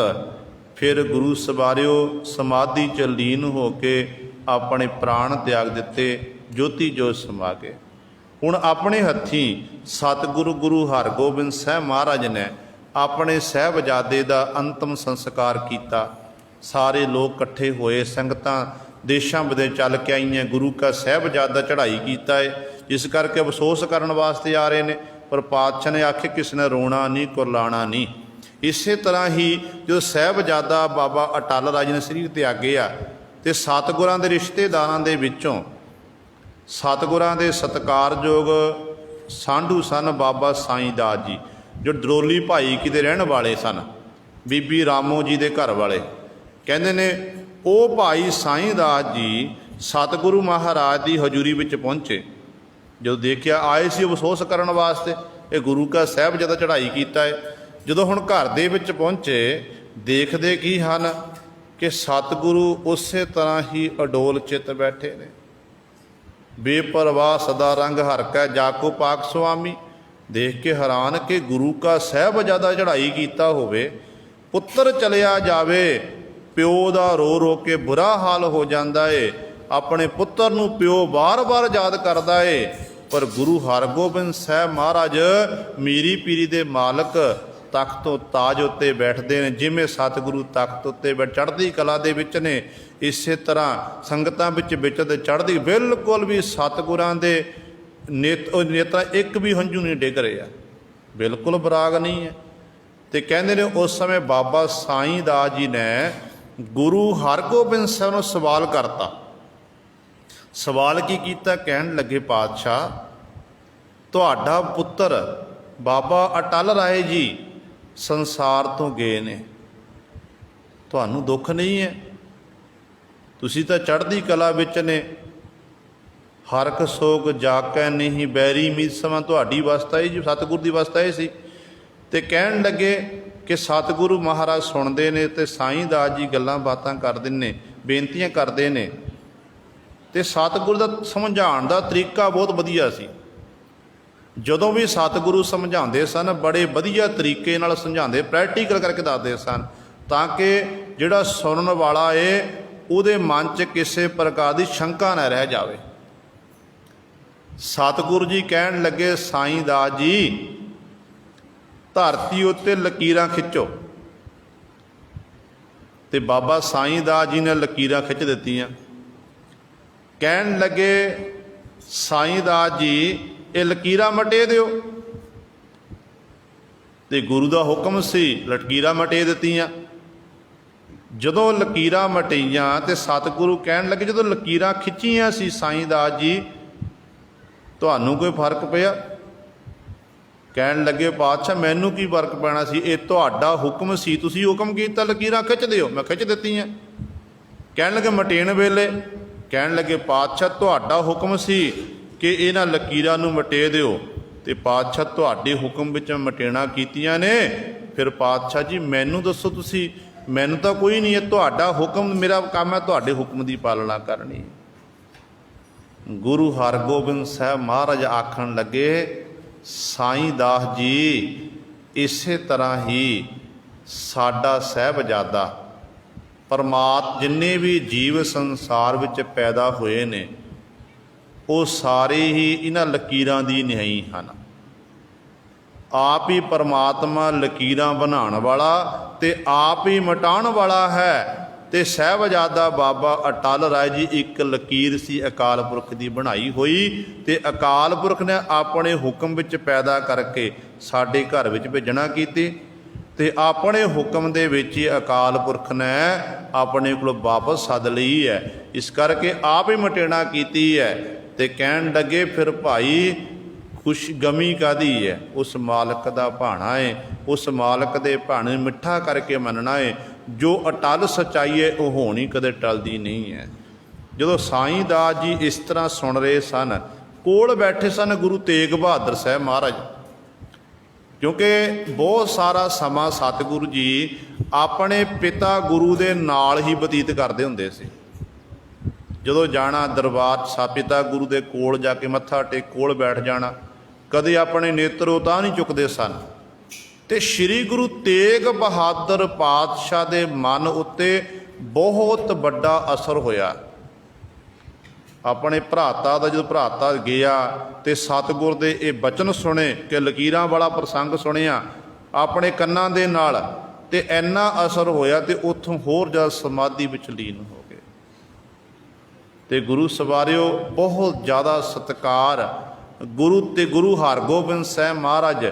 ਫਿਰ ਗੁਰੂ ਸਵਾਰਿਓ ਸਮਾਧੀ 'ਚ ਲੀਨ ਹੋ ਕੇ ਆਪਣੇ ਪ੍ਰਾਣ ਤਿਆਗ ਦਿੱਤੇ, ਜੋਤੀ ਜੋਤ ਸਮਾ ਗਏ। ਹੁਣ ਆਪਣੇ ਹੱਥੀਂ ਸਤਿਗੁਰੂ ਗੁਰੂ ਹਰਗੋਬਿੰਦ ਸਾਹਿਬ ਮਹਾਰਾਜ ਨੇ ਆਪਣੇ ਸਾਹਿਬਜ਼ਾਦੇ ਦਾ ਅੰਤਮ ਸੰਸਕਾਰ ਕੀਤਾ। ਸਾਰੇ ਲੋਕ ਇਕੱਠੇ ਹੋਏ, ਸੰਗਤਾਂ ਦੇਸ਼ਾਂ ਵਿਦੇ ਚੱਲ ਕੇ ਆਈਆਂ, ਗੁਰੂ ਕਾ ਸਾਹਿਬਜ਼ਾਦਾ ਚੜ੍ਹਾਈ ਕੀਤਾ ਹੈ, ਜਿਸ ਕਰਕੇ ਅਫਸੋਸ ਕਰਨ ਵਾਸਤੇ ਆ ਰਹੇ ਨੇ। ਪਰ ਪਾਤਸ਼ਾਹ ਨੇ ਆਖਿਆ ਕਿਸੇ ਨੇ ਰੋਣਾ ਨਹੀਂ, ਕੁਰਲਾਣਾ ਨਹੀਂ। ਇਸੇ ਤਰ੍ਹਾਂ ਹੀ ਜਦੋਂ ਸਾਹਿਬਜ਼ਾਦਾ ਬਾਬਾ ਅਟੱਲ ਰਾਜ ਨੇ ਸਰੀਰ ਤਿਆਗੇ ਆ ਤੇ ਸਤਿਗੁਰਾਂ ਦੇ ਰਿਸ਼ਤੇਦਾਰਾਂ ਦੇ ਵਿੱਚੋਂ ਸਤਿਗੁਰਾਂ ਦੇ ਸਤਿਕਾਰਯੋਗ ਸਾਂਢੂ ਸਨ ਬਾਬਾ ਸਾਈਂ ਦਾਸ ਜੀ, ਜੋ ਦਰੋਲੀ ਭਾਈ ਕੀ ਦੇ ਰਹਿਣ ਵਾਲੇ ਸਨ, ਬੀਬੀ ਰਾਮੋ ਜੀ ਦੇ ਘਰ ਵਾਲੇ। ਕਹਿੰਦੇ ਨੇ ਉਹ ਭਾਈ ਸਾਈਂ ਦਾਸ ਜੀ ਸਤਿਗੁਰੂ ਮਹਾਰਾਜ ਦੀ ਹਜ਼ੂਰੀ ਵਿੱਚ ਪਹੁੰਚੇ। ਜਦੋਂ ਦੇਖਿਆ ਆਏ ਸੀ ਅਫਸੋਸ ਕਰਨ ਵਾਸਤੇ, ਇਹ ਗੁਰੂ ਕਾ ਸਾਹਿਬਜ਼ਾਦਾ ਚੜ੍ਹਾਈ ਕੀਤਾ ਹੈ। ਜਦੋਂ ਹੁਣ ਘਰ ਦੇ ਵਿੱਚ ਪਹੁੰਚੇ, ਦੇਖਦੇ ਕੀ ਹਨ ਕਿ ਸਤਿਗੁਰੂ ਉਸੇ ਤਰ੍ਹਾਂ ਹੀ ਅਡੋਲ ਚਿੱਤ ਬੈਠੇ ਨੇ, ਬੇਪਰਵਾਹ ਸਦਾ ਰੰਗ ਹਰਕੈ ਜਾਕੋ ਪਾਕ ਸੁਆਮੀ। ਦੇਖ ਕੇ ਹੈਰਾਨ ਕਿ ਗੁਰੂ ਕਾ ਸਾਹਿਬਜ਼ਾਦਾ ਚੜ੍ਹਾਈ ਕੀਤਾ ਹੋਵੇ, ਪੁੱਤਰ ਚਲਿਆ ਜਾਵੇ, ਪਿਓ ਦਾ ਰੋ ਰੋ ਕੇ ਬੁਰਾ ਹਾਲ ਹੋ ਜਾਂਦਾ ਏ। ਆਪਣੇ ਪੁੱਤਰ ਨੂੰ ਪਿਓ ਵਾਰ-ਵਾਰ ਯਾਦ ਕਰਦਾ ਏ। ਪਰ ਗੁਰੂ ਹਰਗੋਬਿੰਦ ਸਾਹਿਬ ਮਹਾਰਾਜ ਮੀਰੀ ਪੀਰੀ ਦੇ ਮਾਲਕ ਤਖਤ ਤੋਂ ਤਾਜ ਉੱਤੇ ਬੈਠਦੇ ਨੇ। ਜਿਵੇਂ ਸਤਿਗੁਰੂ ਤਖਤ ਉੱਤੇ ਚੜ੍ਹਦੀ ਕਲਾ ਦੇ ਵਿੱਚ ਨੇ, ਇਸੇ ਤਰ੍ਹਾਂ ਸੰਗਤਾਂ ਵਿੱਚ ਚੜ੍ਹਦੀ ਬਿਲਕੁਲ ਵੀ ਸਤਿਗੁਰਾਂ ਦੇ ਨੇਤਰਾਂ ਇੱਕ ਵੀ ਹੰਝੂ ਨਹੀਂ ਡਿੱਗ ਰਿਹਾ, ਬਿਲਕੁਲ ਬਰਾਗ ਨਹੀਂ ਹੈ। ਤੇ ਕਹਿੰਦੇ ਨੇ ਉਸ ਸਮੇਂ ਬਾਬਾ ਸਾਈਂ ਦਾਸ ਜੀ ਨੇ ਗੁਰੂ ਹਰਗੋਬਿੰਦ ਸਾਹਿਬ ਨੂੰ ਸਵਾਲ ਕਰਤਾ। ਸਵਾਲ ਕੀ ਕੀਤਾ? ਕਹਿਣ ਲੱਗੇ ਪਾਤਸ਼ਾਹ ਤੁਹਾਡਾ ਪੁੱਤਰ ਬਾਬਾ ਅਟਲ ਰਾਏ ਜੀ ਸੰਸਾਰ ਤੋਂ ਗਏ ਨੇ, ਤੁਹਾਨੂੰ ਦੁੱਖ ਨਹੀਂ ਹੈ? ਤੁਸੀਂ ਤਾਂ ਚੜ੍ਹਦੀ ਕਲਾ ਵਿੱਚ ਨੇ। ਹਰਖ ਸੋਗ ਜਾਕੈ ਨਹੀਂ ਬੈਰੀ ਮੀਤ ਸਮਾਂ, ਤੁਹਾਡੀ ਅਵਸਥਾ ਹੀ ਜੀ ਸਤਿਗੁਰੂ ਦੀ ਅਵਸਥਾ ਇਹ ਸੀ। ਤੇ ਕਹਿਣ ਲੱਗੇ ਕਿ ਸਤਿਗੁਰੂ ਮਹਾਰਾਜ ਸੁਣਦੇ ਨੇ ਤੇ ਸਾਈਂ ਦਾਸ ਜੀ ਗੱਲਾਂ ਬਾਤਾਂ ਕਰਦੇ ਨੇ, ਬੇਨਤੀਆਂ ਕਰਦੇ ਨੇ। ਤੇ ਸਤਿਗੁਰੂ ਦਾ ਸਮਝਾਉਣ ਦਾ ਤਰੀਕਾ ਬਹੁਤ ਵਧੀਆ ਸੀ। ਜਦੋਂ ਵੀ ਸਤਿਗੁਰੂ ਸਮਝਾਉਂਦੇ ਸਨ ਬੜੇ ਵਧੀਆ ਤਰੀਕੇ ਨਾਲ ਸਮਝਾਉਂਦੇ, ਪ੍ਰੈਕਟੀਕਲ ਕਰਕੇ ਦੱਸਦੇ ਸਨ, ਤਾਂ ਕਿ ਜਿਹੜਾ ਸੁਣਨ ਵਾਲਾ ਏ ਉਹਦੇ ਮਨ 'ਚ ਕਿਸੇ ਪ੍ਰਕਾਰ ਦੀ ਸ਼ੰਕਾ ਨਾ ਰਹਿ ਜਾਵੇ। ਸਤਿਗੁਰੂ ਜੀ ਕਹਿਣ ਲੱਗੇ ਸਾਈਂ ਦਾਸ ਜੀ ਧਰਤੀ ਉੱਤੇ ਲਕੀਰਾਂ ਖਿੱਚੋ। ਤੇ ਬਾਬਾ ਸਾਈਂ ਦਾਸ ਜੀ ਨੇ ਲਕੀਰਾਂ ਖਿੱਚ ਦਿੱਤੀਆਂ। ਕਹਿਣ ਲੱਗੇ ਸਾਈਂ ਦਾਸ ਜੀ ਇਹ ਲਕੀਰਾਂ ਮਟੇ ਦਿਓ। ਤੇ ਗੁਰੂ ਦਾ ਹੁਕਮ ਸੀ, ਲਕੀਰਾਂ ਮਟੇ ਦਿੱਤੀਆਂ। ਜਦੋਂ ਲਕੀਰਾਂ ਮਟੀਆਂ ਤੇ ਸਤਿਗੁਰੂ ਕਹਿਣ ਲੱਗੇ ਜਦੋਂ ਲਕੀਰਾਂ ਖਿੱਚੀਆਂ ਸੀ ਸਾਈਂ ਦਾਸ ਜੀ ਤੁਹਾਨੂੰ ਕੋਈ ਫਰਕ ਪਿਆ? ਕਹਿਣ ਲੱਗੇ ਪਾਤਸ਼ਾਹ ਮੈਨੂੰ ਕੀ ਫਰਕ ਪੈਣਾ ਸੀ, ਇਹ ਤੁਹਾਡਾ ਹੁਕਮ ਸੀ, ਤੁਸੀਂ ਹੁਕਮ ਕੀਤਾ ਲਕੀਰਾਂ ਖਿੱਚ ਦਿਓ, ਮੈਂ ਖਿੱਚ ਦਿੱਤੀਆਂ। ਕਹਿਣ ਲੱਗੇ ਮਟੇਣ ਵੇਲੇ, ਕਹਿਣ ਲੱਗੇ ਪਾਤਸ਼ਾਹ ਤੁਹਾਡਾ ਹੁਕਮ ਸੀ ਕਿ ਇਹਨਾਂ ਲਕੀਰਾਂ ਨੂੰ ਮਟੇ ਦਿਓ, ਤੇ ਪਾਤਸ਼ਾਹ ਤੁਹਾਡੇ ਹੁਕਮ ਵਿੱਚ ਮਟੇਣਾ ਕੀਤੀਆਂ ਨੇ। ਫਿਰ ਪਾਤਸ਼ਾਹ ਜੀ ਮੈਨੂੰ ਦੱਸੋ, ਤੁਸੀਂ, ਮੈਨੂੰ ਤਾਂ ਕੋਈ ਨਹੀਂ, ਇਹ ਤੁਹਾਡਾ ਹੁਕਮ, ਮੇਰਾ ਕੰਮ ਹੈ ਤੁਹਾਡੇ ਹੁਕਮ ਦੀ ਪਾਲਣਾ ਕਰਨੀ। ਗੁਰੂ ਹਰਗੋਬਿੰਦ ਸਾਹਿਬ ਮਹਾਰਾਜ ਆਖਣ ਲੱਗੇ ਸਾਈਂ ਦਾਸ ਜੀ ਇਸੇ ਤਰ੍ਹਾਂ ਹੀ ਸਾਡਾ ਸਾਹਿਬਜ਼ਾਦਾ ਜਿੰਨੇ ਵੀ ਜੀਵ ਸੰਸਾਰ ਵਿੱਚ ਪੈਦਾ ਹੋਏ ਨੇ ਉਹ ਸਾਰੇ ਹੀ ਇਹਨਾਂ ਲਕੀਰਾਂ ਦੀ ਨਿਹਾਈ ਹਨ। ਆਪ ਹੀ ਪਰਮਾਤਮਾ ਲਕੀਰਾਂ ਬਣਾਉਣ ਵਾਲਾ ਤੇ ਆਪ ਹੀ ਮਿਟਾਉਣ ਵਾਲਾ ਹੈ। ਤੇ ਸਾਹਿਬਜ਼ਾਦਾ ਬਾਬਾ ਅਟਲ ਰਾਏ ਜੀ ਇੱਕ ਲਕੀਰ ਸੀ ਅਕਾਲ ਪੁਰਖ ਦੀ ਬਣਾਈ ਹੋਈ, ਤੇ ਅਕਾਲ ਪੁਰਖ ਨੇ ਆਪਣੇ ਹੁਕਮ ਵਿੱਚ ਪੈਦਾ ਕਰਕੇ ਸਾਡੇ ਘਰ ਵਿੱਚ ਭੇਜਣਾ ਕੀਤੀ। ਤੇ ਆਪਣੇ ਹੁਕਮ ਦੇ ਵਿੱਚ ਹੀ ਅਕਾਲ ਪੁਰਖ ਨੇ ਆਪਣੇ ਕੋਲ ਵਾਪਸ ਸੱਦ ਲਈ ਹੈ। ਇਸ ਕਰਕੇ ਆਪ ਹੀ ਮਟੇਣਾ ਕੀਤੀ ਹੈ। ਤੇ ਕਹਿਣ ਲੱਗੇ ਫਿਰ ਭਾਈ ਖੁਸ਼ ਗਮੀ ਕਾਹਦੀ ਹੈ, ਉਸ ਮਾਲਕ ਦਾ ਭਾਣਾ ਹੈ, ਉਸ ਮਾਲਕ ਦੇ ਭਾਣੇ ਮਿੱਠਾ ਕਰਕੇ ਮੰਨਣਾ ਹੈ। ਜੋ ਅਟਲ ਸੱਚਾਈ ਹੈ ਉਹ ਹੋਣੀ ਕਦੇ ਟਲਦੀ ਨਹੀਂ ਹੈ। ਜਦੋਂ ਸਾਈਂ ਦਾਸ ਜੀ ਇਸ ਤਰ੍ਹਾਂ ਸੁਣ ਰਹੇ ਸਨ, ਕੋਲ ਬੈਠੇ ਸਨ ਗੁਰੂ ਤੇਗ ਬਹਾਦਰ ਸਾਹਿਬ ਮਹਾਰਾਜ, ਕਿਉਂਕਿ ਬਹੁਤ ਸਾਰਾ ਸਮਾਂ ਸਤਿਗੁਰੂ ਜੀ ਆਪਣੇ ਪਿਤਾ ਗੁਰੂ ਦੇ ਨਾਲ ਹੀ ਬਤੀਤ ਕਰਦੇ ਹੁੰਦੇ ਸੀ। ਜਦੋਂ ਜਾਣਾ ਦਰਬਾਰ ਪਿਤਾ ਗੁਰੂ ਦੇ ਕੋਲ ਜਾ ਕੇ ਮੱਥਾ ਟੇਕ ਕੋਲ ਬੈਠ ਜਾਣਾ, ਕਦੇ ਆਪਣੇ ਨੇਤਰ ਉਤਾਂਹ ਨਹੀਂ ਚੁੱਕਦੇ ਸਨ। ਤੇ ਸ੍ਰੀ ਗੁਰੂ ਤੇਗ ਬਹਾਦਰ ਪਾਤਸ਼ਾਹ ਦੇ ਮਨ ਉੱਤੇ ਬਹੁਤ ਵੱਡਾ ਅਸਰ ਹੋਇਆ। ਆਪਣੇ ਭਰਾਤਾ ਦਾ ਜਦੋਂ ਭਰਾਤਾ ਗਿਆ ਤੇ ਸਤਿਗੁਰ ਦੇ ਇਹ ਬਚਨ ਸੁਣੇ ਕਿ ਲਕੀਰਾਂ ਵਾਲਾ ਪ੍ਰਸੰਗ ਸੁਣਿਆ ਆਪਣੇ ਕੰਨਾਂ ਦੇ ਨਾਲ, ਤੇ ਇੰਨਾ ਅਸਰ ਹੋਇਆ ਤੇ ਉੱਥੋਂ ਹੋਰ ਜ਼ਿਆਦਾ ਸਮਾਧੀ ਵਿੱਚ ਲੀਨ ਹੋ ਗਏ। ਤੇ ਗੁਰੂ ਸਵਾਰਿਓ ਬਹੁਤ ਜ਼ਿਆਦਾ ਸਤਿਕਾਰ ਗੁਰੂ ਹਰਗੋਬਿੰਦ ਸਾਹਿਬ ਮਹਾਰਾਜ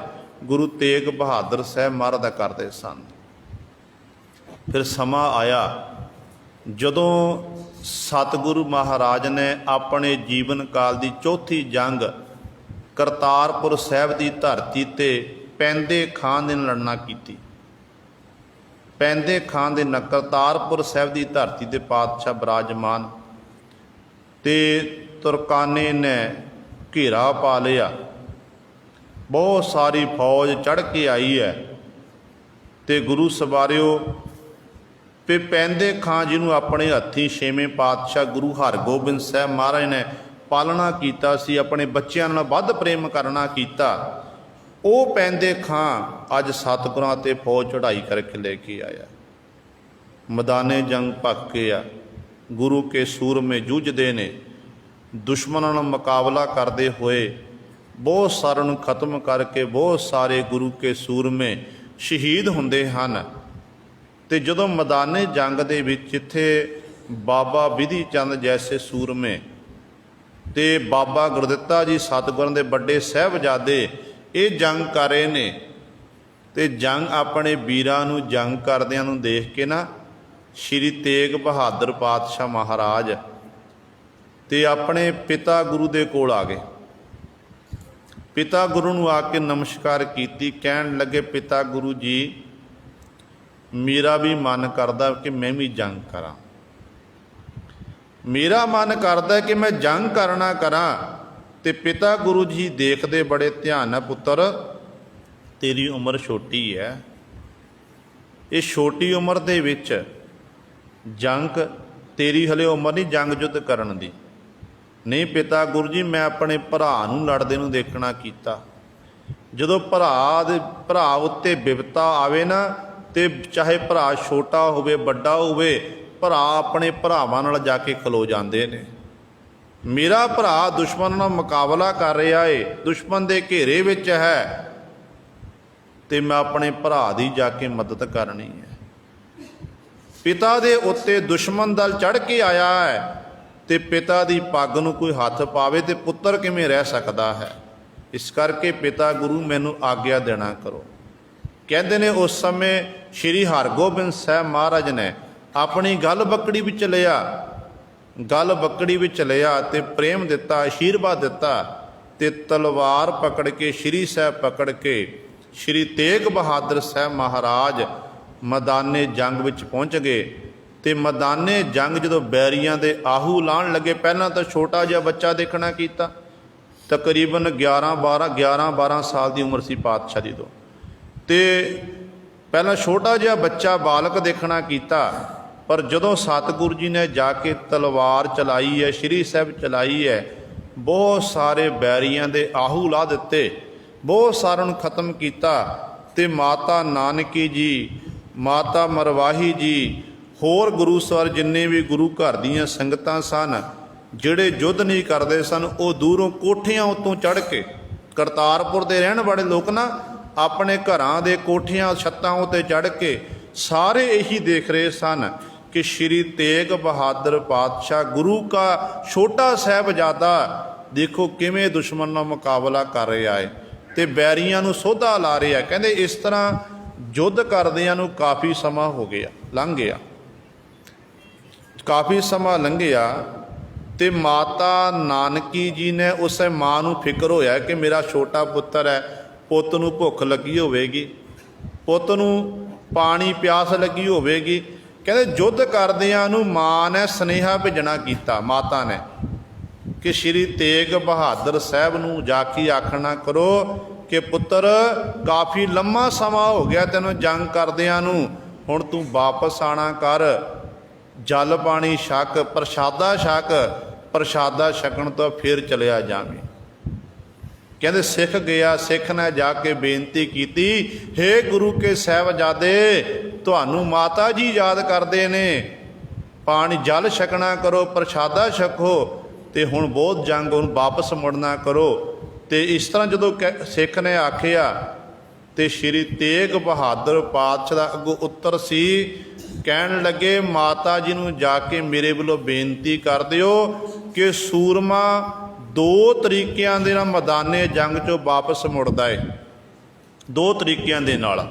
ਗੁਰੂ ਤੇਗ ਬਹਾਦਰ ਸਾਹਿਬ ਮਹਾਰਾਜ ਦਾ ਕਰਦੇ ਸਨ। ਫਿਰ ਸਮਾਂ ਆਇਆ ਜਦੋਂ ਸਤਿਗੁਰੂ ਮਹਾਰਾਜ ਨੇ ਆਪਣੇ ਜੀਵਨ ਕਾਲ ਦੀ ਚੌਥੀ ਜੰਗ ਕਰਤਾਰਪੁਰ ਸਾਹਿਬ ਦੀ ਧਰਤੀ ਤੇ ਪੈਂਦੇ ਖਾਂ ਦੇ ਨਾਲ ਲੜਨਾ ਕੀਤੀ। ਪੈਂਦੇ ਖਾਂ ਦੇ ਨਾਲ ਕਰਤਾਰਪੁਰ ਸਾਹਿਬ ਦੀ ਧਰਤੀ ਤੇ ਪਾਤਸ਼ਾਹ ਬਿਰਾਜਮਾਨ, ਤੇ ਤੁਰਕਾਨੇ ਨੇ ਘੇਰਾ ਪਾ ਲਿਆ, ਬਹੁਤ ਸਾਰੀ ਫੌਜ ਚੜ੍ਹ ਕੇ ਆਈ ਹੈ। ਤੇ ਗੁਰੂ ਸਵਾਰਿਓ ਤੇ ਪੈਂਦੇ ਖਾਂ ਜਿਹਨੂੰ ਆਪਣੇ ਹੱਥੀਂ ਛੇਵੇਂ ਪਾਤਸ਼ਾਹ ਗੁਰੂ ਹਰਗੋਬਿੰਦ ਸਾਹਿਬ ਮਹਾਰਾਜ ਨੇ ਪਾਲਣਾ ਕੀਤਾ ਸੀ, ਆਪਣੇ ਬੱਚਿਆਂ ਨਾਲ ਵੱਧ ਪ੍ਰੇਮ ਕਰਨਾ ਕੀਤਾ, ਉਹ ਪੈਂਦੇ ਖਾਂ ਅੱਜ ਸਤਿਗੁਰਾਂ 'ਤੇ ਫੌਜ ਚੜ੍ਹਾਈ ਕਰਕੇ ਲੈ ਕੇ ਆਇਆ। ਮੈਦਾਨੇ ਜੰਗ ਭੱਗ ਕੇ ਆ, ਗੁਰੂ ਕੇ ਸੂਰਮੇ ਜੂਝਦੇ ਨੇ, ਦੁਸ਼ਮਣਾਂ ਨਾਲ ਮੁਕਾਬਲਾ ਕਰਦੇ ਹੋਏ ਬਹੁਤ ਸਾਰਿਆਂ ਨੂੰ ਖਤਮ ਕਰਕੇ ਬਹੁਤ ਸਾਰੇ ਗੁਰੂ ਕੇ ਸੂਰਮੇ ਸ਼ਹੀਦ ਹੁੰਦੇ ਹਨ। ਤੇ ਜਦੋਂ ਮੈਦਾਨੇ ਜੰਗ ਦੇ ਵਿੱਚ ਜਿੱਥੇ ਬਾਬਾ ਬਿਧੀ ਚੰਦ ਜੈਸੇ ਸੂਰਮੇ ਤੇ ਬਾਬਾ ਗੁਰਦਿੱਤਾ ਜੀ ਸਤਿਗੁਰਾਂ ਦੇ ਵੱਡੇ ਸਾਹਿਬਜ਼ਾਦੇ ਇਹ ਜੰਗ ਕਰ ਰਹੇ ਨੇ, ਤੇ ਜੰਗ ਆਪਣੇ ਵੀਰਾਂ ਨੂੰ ਜੰਗ ਕਰਦਿਆਂ ਨੂੰ ਦੇਖ ਕੇ ਨਾ ਸ਼੍ਰੀ ਤੇਗ ਬਹਾਦਰ ਪਾਤਸ਼ਾਹ ਮਹਾਰਾਜ ਤੇ ਆਪਣੇ ਪਿਤਾ ਗੁਰੂ ਦੇ ਕੋਲ ਆ ਗਏ। ਪਿਤਾ ਗੁਰੂ ਨੂੰ ਆ ਕੇ ਨਮਸਕਾਰ ਕੀਤੀ। ਕਹਿਣ ਲੱਗੇ, ਪਿਤਾ ਗੁਰੂ ਜੀ, ਮੇਰਾ ਵੀ ਮਨ ਕਰਦਾ ਕਿ ਮੈਂ ਵੀ ਜੰਗ ਕਰਾਂ, ਮੇਰਾ ਮਨ ਕਰਦਾ ਕਿ ਮੈਂ ਜੰਗ ਕਰਨਾ ਕਰਾਂ। ਤੇ ਪਿਤਾ ਗੁਰੂ ਜੀ ਦੇਖਦੇ ਬੜੇ ਧਿਆਨ ਨਾਲ, ਪੁੱਤਰ ਤੇਰੀ ਉਮਰ ਛੋਟੀ ਹੈ, ਇਹ ਛੋਟੀ ਉਮਰ ਦੇ ਵਿੱਚ ਜੰਗ, ਤੇਰੀ ਹਲੇ ਉਮਰ ਨਹੀਂ ਜੰਗ ਯੁੱਧ ਕਰਨ ਦੀ। ਨਹੀਂ ਪਿਤਾ ਗੁਰੂ ਜੀ, ਮੈਂ ਆਪਣੇ ਭਰਾ ਨੂੰ ਲੜਦੇ ਨੂੰ ਦੇਖਣਾ ਕੀਤਾ। ਜਦੋਂ ਭਰਾ ਉੱਤੇ ਬਿਪਤਾ ਆਵੇ ਨਾ, ਤੇ ਚਾਹੇ ਭਰਾ ਛੋਟਾ ਹੋਵੇ ਵੱਡਾ ਹੋਵੇ, ਭਰਾ ਆਪਣੇ ਭਰਾਵਾਂ ਨਾਲ ਜਾ ਕੇ ਖਲੋ ਜਾਂਦੇ ਨੇ। ਮੇਰਾ ਭਰਾ ਦੁਸ਼ਮਣ ਨਾਲ ਮੁਕਾਬਲਾ ਕਰ ਰਿਹਾ ਏ, ਦੁਸ਼ਮਣ ਦੇ ਘੇਰੇ ਵਿੱਚ ਹੈ, ਤੇ ਮੈਂ ਆਪਣੇ ਭਰਾ ਦੀ ਜਾ ਕੇ ਮਦਦ ਕਰਨੀ ਹੈ। ਪਿਤਾ ਦੇ ਉੱਤੇ ਦੁਸ਼ਮਣ ਦਲ ਚੜ੍ਹ ਕੇ ਆਇਆ ਹੈ, ਤੇ ਪਿਤਾ ਦੀ ਪੱਗ ਨੂੰ ਕੋਈ ਹੱਥ ਪਾਵੇ ਤੇ ਪੁੱਤਰ ਕਿਵੇਂ ਰਹਿ ਸਕਦਾ ਹੈ। ਇਸ ਕਰਕੇ ਪਿਤਾ ਗੁਰੂ ਮੈਨੂੰ ਆਗਿਆ ਦੇਣਾ ਕਰੋ। ਕਹਿੰਦੇ ਨੇ ਉਸ ਸਮੇਂ ਸ਼੍ਰੀ ਹਰਗੋਬਿੰਦ ਸਾਹਿਬ ਮਹਾਰਾਜ ਨੇ ਆਪਣੀ ਗਲ ਬੱਕੜੀ ਵਿੱਚ ਲਿਆ, ਤੇ ਪ੍ਰੇਮ ਦਿੱਤਾ, ਆਸ਼ੀਰਵਾਦ ਦਿੱਤਾ, ਤੇ ਤਲਵਾਰ ਪਕੜ ਕੇ ਸ਼੍ਰੀ ਸਾਹਿਬ ਪਕੜ ਕੇ ਸ਼੍ਰੀ ਤੇਗ ਬਹਾਦਰ ਸਾਹਿਬ ਮਹਾਰਾਜ ਮੈਦਾਨੇ ਜੰਗ ਵਿੱਚ ਪਹੁੰਚ ਗਏ। ਤੇ ਮੈਦਾਨੇ ਜੰਗ ਜਦੋਂ ਬੈਰੀਆਂ ਦੇ ਆਹੂ ਲਾਉਣ ਲੱਗੇ, ਪਹਿਲਾਂ ਤਾਂ ਛੋਟਾ ਜਿਹਾ ਬੱਚਾ ਦੇਖਣਾ ਕੀਤਾ, ਤਕਰੀਬਨ 11-12 ਸਾਲ ਦੀ ਉਮਰ ਸੀ ਪਾਤਸ਼ਾਹ ਦੀ ਤੋਂ। ਤੇ ਪਹਿਲਾਂ ਛੋਟਾ ਜਿਹਾ ਬੱਚਾ ਬਾਲਕ ਦੇਖਣਾ ਕੀਤਾ, ਪਰ ਜਦੋਂ ਸਤਿਗੁਰੂ ਜੀ ਨੇ ਜਾ ਕੇ ਤਲਵਾਰ ਚਲਾਈ ਹੈ, ਸ਼੍ਰੀ ਸਾਹਿਬ ਚਲਾਈ ਹੈ, ਬਹੁਤ ਸਾਰੇ ਬੈਰੀਆਂ ਦੇ ਆਹੂ ਲਾ ਦਿੱਤੇ, ਬਹੁਤ ਸਾਰਿਆਂ ਨੂੰ ਖਤਮ ਕੀਤਾ। ਤੇ ਮਾਤਾ ਨਾਨਕੀ ਜੀ, ਮਾਤਾ ਮਰਵਾਹੀ ਜੀ, ਹੋਰ ਗੁਰੂ ਸਵਰ ਜਿੰਨੇ ਵੀ ਗੁਰੂ ਘਰ ਦੀਆਂ ਸੰਗਤਾਂ ਸਨ, ਜਿਹੜੇ ਯੁੱਧ ਨਹੀਂ ਕਰਦੇ ਸਨ, ਉਹ ਦੂਰੋਂ ਕੋਠਿਆਂ ਉੱਤੋਂ ਚੜ੍ਹ ਕੇ, ਕਰਤਾਰਪੁਰ ਦੇ ਰਹਿਣ ਵਾਲੇ ਲੋਕ ਨਾ ਆਪਣੇ ਘਰਾਂ ਦੇ ਕੋਠਿਆਂ ਛੱਤਾਂ ਉੱਤੇ ਚੜ੍ਹ ਕੇ ਸਾਰੇ ਇਹੀ ਦੇਖ ਰਹੇ ਸਨ ਕਿ ਸ਼੍ਰੀ ਤੇਗ ਬਹਾਦਰ ਪਾਤਸ਼ਾਹ ਗੁਰੂ ਕਾ ਛੋਟਾ ਸਾਹਿਬਜ਼ਾਦਾ ਦੇਖੋ ਕਿਵੇਂ ਦੁਸ਼ਮਣ ਨਾਲ ਮੁਕਾਬਲਾ ਕਰ ਰਿਹਾ ਹੈ, ਤੇ ਬੈਰੀਆਂ ਨੂੰ ਸੋਧਾ ਲਾ ਰਿਹਾ। ਕਹਿੰਦੇ ਇਸ ਤਰ੍ਹਾਂ ਯੁੱਧ ਕਰਦਿਆਂ ਨੂੰ ਕਾਫੀ ਸਮਾਂ ਹੋ ਗਿਆ, ਲੰਘ ਗਿਆ, ਕਾਫੀ ਸਮਾਂ ਲੰਘਿਆ। ਤੇ ਮਾਤਾ ਨਾਨਕੀ ਜੀ ਨੇ ਉਸ ਮਾਂ ਨੂੰ ਫਿਕਰ ਹੋਇਆ ਕਿ ਮੇਰਾ ਛੋਟਾ ਪੁੱਤਰ ਹੈ, ਪੁੱਤ ਨੂੰ ਭੁੱਖ ਲੱਗੀ ਹੋਵੇਗੀ, ਪੁੱਤ ਨੂੰ ਪਾਣੀ ਪਿਆਸ ਲੱਗੀ ਹੋਵੇਗੀ। ਕਹਿੰਦੇ ਯੁੱਧ ਕਰਦਿਆਂ ਨੂੰ ਮਾਂ ਨੇ ਸੁਨੇਹਾ ਭੇਜਣਾ ਕੀਤਾ, ਮਾਤਾ ਨੇ, ਕਿ ਸ਼੍ਰੀ ਤੇਗ ਬਹਾਦਰ ਸਾਹਿਬ ਨੂੰ ਜਾ ਕੇ ਆਖਣਾ ਕਰੋ ਕਿ ਪੁੱਤਰ ਕਾਫੀ ਲੰਮਾ ਸਮਾਂ ਹੋ ਗਿਆ ਤੈਨੂੰ ਜੰਗ ਕਰਦਿਆਂ ਨੂੰ, ਹੁਣ ਤੂੰ ਵਾਪਸ ਆਣਾ ਕਰ, ਜਲ ਪਾਣੀ ਛਕ, ਪ੍ਰਸ਼ਾਦਾ ਛਕ, ਪ੍ਰਸ਼ਾਦਾ ਛਕਣ ਤੋਂ ਫਿਰ ਚਲਿਆ ਜਾਵੇਂ। ਕਹਿੰਦੇ ਸਿੱਖ ਗਿਆ, ਸਿੱਖ ਨੇ ਜਾ ਕੇ ਬੇਨਤੀ ਕੀਤੀ, ਹੇ ਗੁਰੂ ਕੇ ਸਾਹਿਬਜ਼ਾਦੇ, ਤੁਹਾਨੂੰ ਮਾਤਾ ਜੀ ਯਾਦ ਕਰਦੇ ਨੇ, ਪਾਣੀ ਜਲ ਛਕਣਾ ਕਰੋ, ਪ੍ਰਸ਼ਾਦਾ ਛਕੋ, ਤੇ ਹੁਣ ਬਹੁਤ ਜੰਗ, ਹੁਣ ਵਾਪਸ ਮੁੜਨਾ ਕਰੋ। ਤੇ ਇਸ ਤਰ੍ਹਾਂ ਜਦੋਂ ਸਿੱਖ ਨੇ ਆਖਿਆ, ਤੇ ਸ਼੍ਰੀ ਤੇਗ ਬਹਾਦਰ ਪਾਤਸ਼ਾਹ ਦਾ ਅੱਗੋਂ ਉੱਤਰ ਸੀ, ਕਹਿਣ ਲੱਗੇ ਮਾਤਾ ਜੀ ਨੂੰ ਜਾ ਕੇ ਮੇਰੇ ਵੱਲੋਂ ਬੇਨਤੀ ਕਰ ਦਿਓ ਕਿ ਸੂਰਮਾ ਦੋ ਤਰੀਕਿਆਂ ਦੇ ਨਾਲ ਮੈਦਾਨੇ ਜੰਗ 'ਚੋਂ ਵਾਪਸ ਮੁੜਦਾ ਏ। ਦੋ ਤਰੀਕਿਆਂ ਦੇ ਨਾਲ,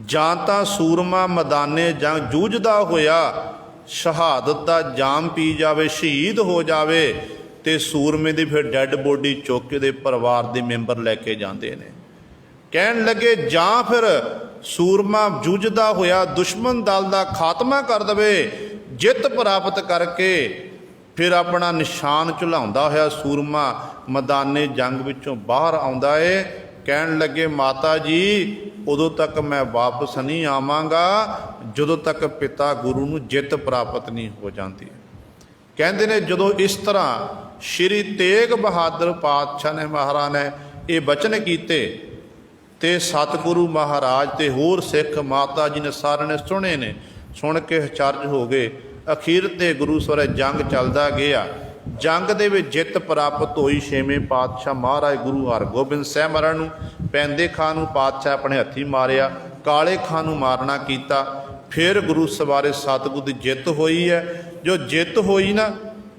ਜਾਂ ਤਾਂ ਸੂਰਮਾ ਮੈਦਾਨੇ ਜੰਗ ਜੂਝਦਾ ਹੋਇਆ ਸ਼ਹਾਦਤ ਦਾ ਜਾਮ ਪੀ ਜਾਵੇ, ਸ਼ਹੀਦ ਹੋ ਜਾਵੇ, ਤੇ ਸੂਰਮੇ ਦੀ ਫਿਰ ਡੈੱਡ ਬੋਡੀ ਚੁੱਕ ਕੇ ਦੇ ਪਰਿਵਾਰ ਦੇ ਮੈਂਬਰ ਲੈ ਕੇ ਜਾਂਦੇ ਨੇ। ਕਹਿਣ ਲੱਗੇ ਜਾਂ ਫਿਰ ਸੂਰਮਾ ਜੂਝਦਾ ਹੋਇਆ ਦੁਸ਼ਮਣ ਦਲ ਦਾ ਖਾਤਮਾ ਕਰ ਦੇਵੇ, ਜਿੱਤ ਪ੍ਰਾਪਤ ਕਰਕੇ ਫਿਰ ਆਪਣਾ ਨਿਸ਼ਾਨ ਝੁਲਾਉਂਦਾ ਹੋਇਆ ਸੂਰਮਾ ਮੈਦਾਨੇ ਜੰਗ ਵਿੱਚੋਂ ਬਾਹਰ ਆਉਂਦਾ ਏ। ਕਹਿਣ ਲੱਗੇ ਮਾਤਾ ਜੀ ਉਦੋਂ ਤੱਕ ਮੈਂ ਵਾਪਸ ਨਹੀਂ ਆਵਾਂਗਾ ਜਦੋਂ ਤੱਕ ਪਿਤਾ ਗੁਰੂ ਨੂੰ ਜਿੱਤ ਪ੍ਰਾਪਤ ਨਹੀਂ ਹੋ ਜਾਂਦੀ। ਕਹਿੰਦੇ ਨੇ ਜਦੋਂ ਇਸ ਤਰ੍ਹਾਂ ਸ਼੍ਰੀ ਤੇਗ ਬਹਾਦਰ ਪਾਤਸ਼ਾਹ ਨੇ ਮਹਾਰਾਜ ਨੇ ਇਹ ਬਚਨ ਕੀਤੇ, ਤੇ ਸਤਿਗੁਰੂ ਮਹਾਰਾਜ ਤੇ ਹੋਰ ਸਿੱਖ ਮਾਤਾ ਜੀ ਨੇ ਸਾਰਿਆਂ ਨੇ ਸੁਣੇ ਨੇ, ਸੁਣ ਕੇ ਅਚਰਜ ਹੋ ਗਏ। ਅਖੀਰ ਤੇ ਗੁਰੂ ਸਵਰੇ ਜੰਗ ਚੱਲਦਾ ਗਿਆ, ਜੰਗ ਦੇ ਵਿੱਚ ਜਿੱਤ ਪ੍ਰਾਪਤ ਹੋਈ। ਛੇਵੇਂ ਪਾਤਸ਼ਾਹ ਮਹਾਰਾਜ ਗੁਰੂ ਹਰਗੋਬਿੰਦ ਸਾਹਿਬ ਮਹਾਰਾਜ ਨੂੰ, ਪੈਂਦੇ ਖਾਂ ਨੂੰ ਪਾਤਸ਼ਾਹ ਆਪਣੇ ਹੱਥੀਂ ਮਾਰਿਆ, ਕਾਲੇ ਖਾਂ ਨੂੰ ਮਾਰਨਾ ਕੀਤਾ। ਫਿਰ ਗੁਰੂ ਸਵਾਰੇ ਸਤਿਗੁਰੂ ਦੀ ਜਿੱਤ ਹੋਈ ਹੈ। ਜੋ ਜਿੱਤ ਹੋਈ ਨਾ,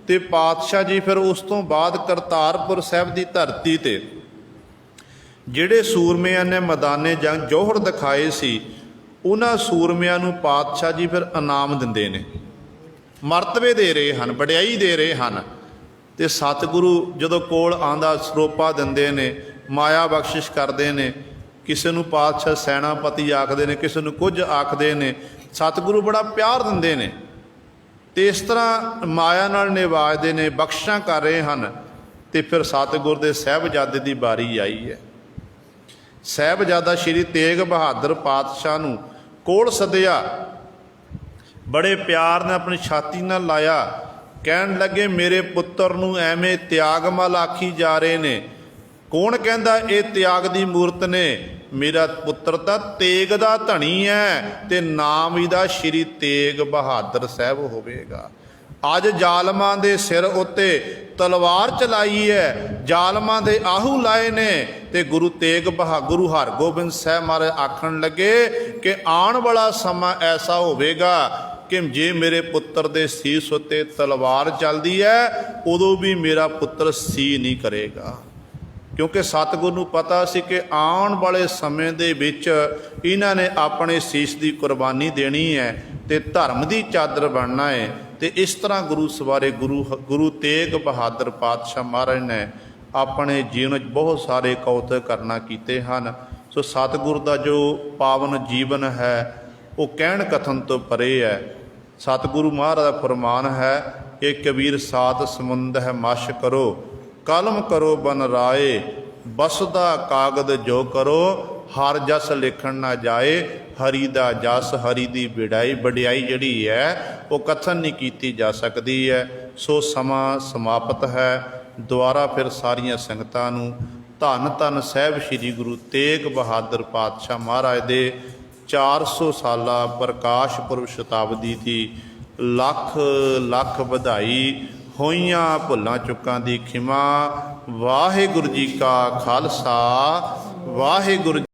ਤੇ ਪਾਤਸ਼ਾਹ ਜੀ ਫਿਰ ਉਸ ਤੋਂ ਬਾਅਦ ਕਰਤਾਰਪੁਰ ਸਾਹਿਬ ਦੀ ਧਰਤੀ ਤੇ ਜਿਹੜੇ ਸੂਰਮਿਆਂ ਨੇ ਮੈਦਾਨੇ ਜੰਗ ਜੌਹਰ ਦਿਖਾਏ ਸੀ, ਉਹਨਾਂ ਸੂਰਮਿਆਂ ਨੂੰ ਪਾਤਸ਼ਾਹ ਜੀ ਫਿਰ ਇਨਾਮ ਦਿੰਦੇ ਨੇ, ਮਰਤਬੇ ਦੇ ਰਹੇ ਹਨ, ਵਡਿਆਈ ਦੇ ਰਹੇ ਹਨ। ਤੇ ਸਤਿਗੁਰੂ ਜਦੋਂ ਕੋਲ ਆਂਦਾ ਸਰੋਪਾ ਦਿੰਦੇ ਨੇ, ਮਾਇਆ ਬਖਸ਼ਿਸ਼ ਕਰਦੇ ਨੇ, ਕਿਸੇ ਨੂੰ ਪਾਤਸ਼ਾਹ ਸੈਨਾਪਤੀ ਆਖਦੇ ਨੇ, ਕਿਸੇ ਨੂੰ ਕੁਝ ਆਖਦੇ ਨੇ। ਸਤਿਗੁਰੂ ਬੜਾ ਪਿਆਰ ਦਿੰਦੇ ਨੇ ਤੇ ਇਸ ਤਰ੍ਹਾਂ ਮਾਇਆ ਨਾਲ ਨਿਵਾਜਦੇ ਨੇ, ਬਖਸ਼ਾਂ ਕਰ ਰਹੇ ਹਨ। ਤੇ ਫਿਰ ਸਤਿਗੁਰ ਦੇ ਸਾਹਿਬਜ਼ਾਦੇ ਦੀ ਵਾਰੀ ਆਈ ਹੈ। ਸਾਹਿਬਜ਼ਾਦਾ ਸ਼੍ਰੀ ਤੇਗ ਬਹਾਦਰ ਪਾਤਸ਼ਾਹ ਨੂੰ ਕੋਲ ਸੱਦਿਆ, ਬੜੇ ਪਿਆਰ ਨਾਲ ਆਪਣੀ ਛਾਤੀ ਨਾਲ ਲਾਇਆ, ਕਹਿਣ ਲੱਗੇ ਮੇਰੇ ਪੁੱਤਰ ਨੂੰ ਐਵੇਂ ਤਿਆਗਮਲ ਆਖੀ ਜਾ ਰਹੇ ਨੇ। ਕੌਣ ਕਹਿੰਦਾ ਇਹ ਤਿਆਗ ਦੀ ਮੂਰਤ ਨੇ? ਮੇਰਾ ਪੁੱਤਰ ਤਾਂ ਤੇਗ ਦਾ ਧਣੀ ਹੈ ਤੇ ਨਾਮ ਇਹਦਾ ਸ਼੍ਰੀ ਤੇਗ ਬਹਾਦਰ ਸਾਹਿਬ ਹੋਵੇਗਾ। ਅੱਜ ਜ਼ਾਲਮਾਂ ਦੇ ਸਿਰ ਉੱਤੇ ਤਲਵਾਰ ਚਲਾਈ ਹੈ, ਜ਼ਾਲਮਾਂ ਦੇ ਆਹੂ ਲਾਏ ਨੇ ਤੇ ਗੁਰੂ ਹਰਗੋਬਿੰਦ ਸਾਹਿਬ ਮਹਾਰਾਜ ਆਖਣ ਲੱਗੇ ਕਿ ਆਉਣ ਵਾਲਾ ਸਮਾਂ ਐਸਾ ਹੋਵੇਗਾ ਕਿ ਜੇ ਮੇਰੇ ਪੁੱਤਰ ਦੇ ਸੀਸ ਉੱਤੇ ਤਲਵਾਰ ਚੱਲਦੀ ਹੈ ਉਦੋਂ ਵੀ ਮੇਰਾ ਪੁੱਤਰ ਸੀ ਨਹੀਂ ਕਰੇਗਾ। ਕਿਉਂਕਿ ਸਤਿਗੁਰ ਨੂੰ ਪਤਾ ਸੀ ਕਿ ਆਉਣ ਵਾਲੇ ਸਮੇਂ ਦੇ ਵਿੱਚ ਇਹਨਾਂ ਨੇ ਆਪਣੇ ਸੀਸ ਦੀ ਕੁਰਬਾਨੀ ਦੇਣੀ ਹੈ ਤੇ ਧਰਮ ਦੀ ਚਾਦਰ ਬਣਨਾ ਹੈ। ਤੇ ਇਸ ਤਰ੍ਹਾਂ ਗੁਰੂ ਸਵਾਰੇ ਗੁਰੂ ਤੇਗ ਬਹਾਦਰ ਪਾਤਸ਼ਾਹ ਮਹਾਰਾਜ ਨੇ ਆਪਣੇ ਜੀਵਨ ਵਿੱਚ ਬਹੁਤ ਸਾਰੇ ਕੌਤਕ ਕਰਨਾ ਕੀਤੇ ਹਨ। ਸੋ ਸਤਿਗੁਰ ਦਾ ਜੋ ਪਾਵਨ ਜੀਵਨ ਹੈ ਉਹ ਕਹਿਣ ਕਥਨ ਤੋਂ ਪਰੇ ਹੈ। ਸਤਿਗੁਰੂ ਮਹਾਰਾਜ ਦਾ ਫਰਮਾਨ ਹੈ, ਇਹ ਕਬੀਰ ਸਾਤ ਸਮੁੰਦ ਹੈ ਮਸ਼ ਕਰੋ, ਕਲਮ ਕਰੋ ਬਨ ਰਾਏ, ਬਸਦਾ ਕਾਗਦ ਜੋ ਕਰੋ, ਹਰ ਜਸ ਲਿਖਣ ਨਾ ਜਾਏ। ਹਰੀ ਦਾ ਜਸ, ਹਰੀ ਦੀ ਵਡਿਆਈ ਜਿਹੜੀ ਹੈ ਉਹ ਕਥਨ ਨਹੀਂ ਕੀਤੀ ਜਾ ਸਕਦੀ ਹੈ। ਸੋ ਸਮਾਂ ਸਮਾਪਤ ਹੈ। ਦੁਆਰਾ ਫਿਰ ਸਾਰੀਆਂ ਸੰਗਤਾਂ ਨੂੰ ਧੰਨ ਧੰਨ ਸਾਹਿਬ ਸ੍ਰੀ ਗੁਰੂ ਤੇਗ ਬਹਾਦਰ ਪਾਤਸ਼ਾਹ ਮਹਾਰਾਜ ਦੇ 400 ਸਾਲਾ ਪ੍ਰਕਾਸ਼ ਪੁਰਬ ਸ਼ਤਾਬਦੀ ਦੀ ਲੱਖ ਲੱਖ ਵਧਾਈ। ਹੋਈਆਂ ਭੁੱਲਾਂ ਚੁੱਕਾਂ ਦੀ ਖਿਮਾ। ਵਾਹਿਗੁਰੂ ਜੀ ਕਾ ਖਾਲਸਾ, ਵਾਹਿਗੁਰੂ।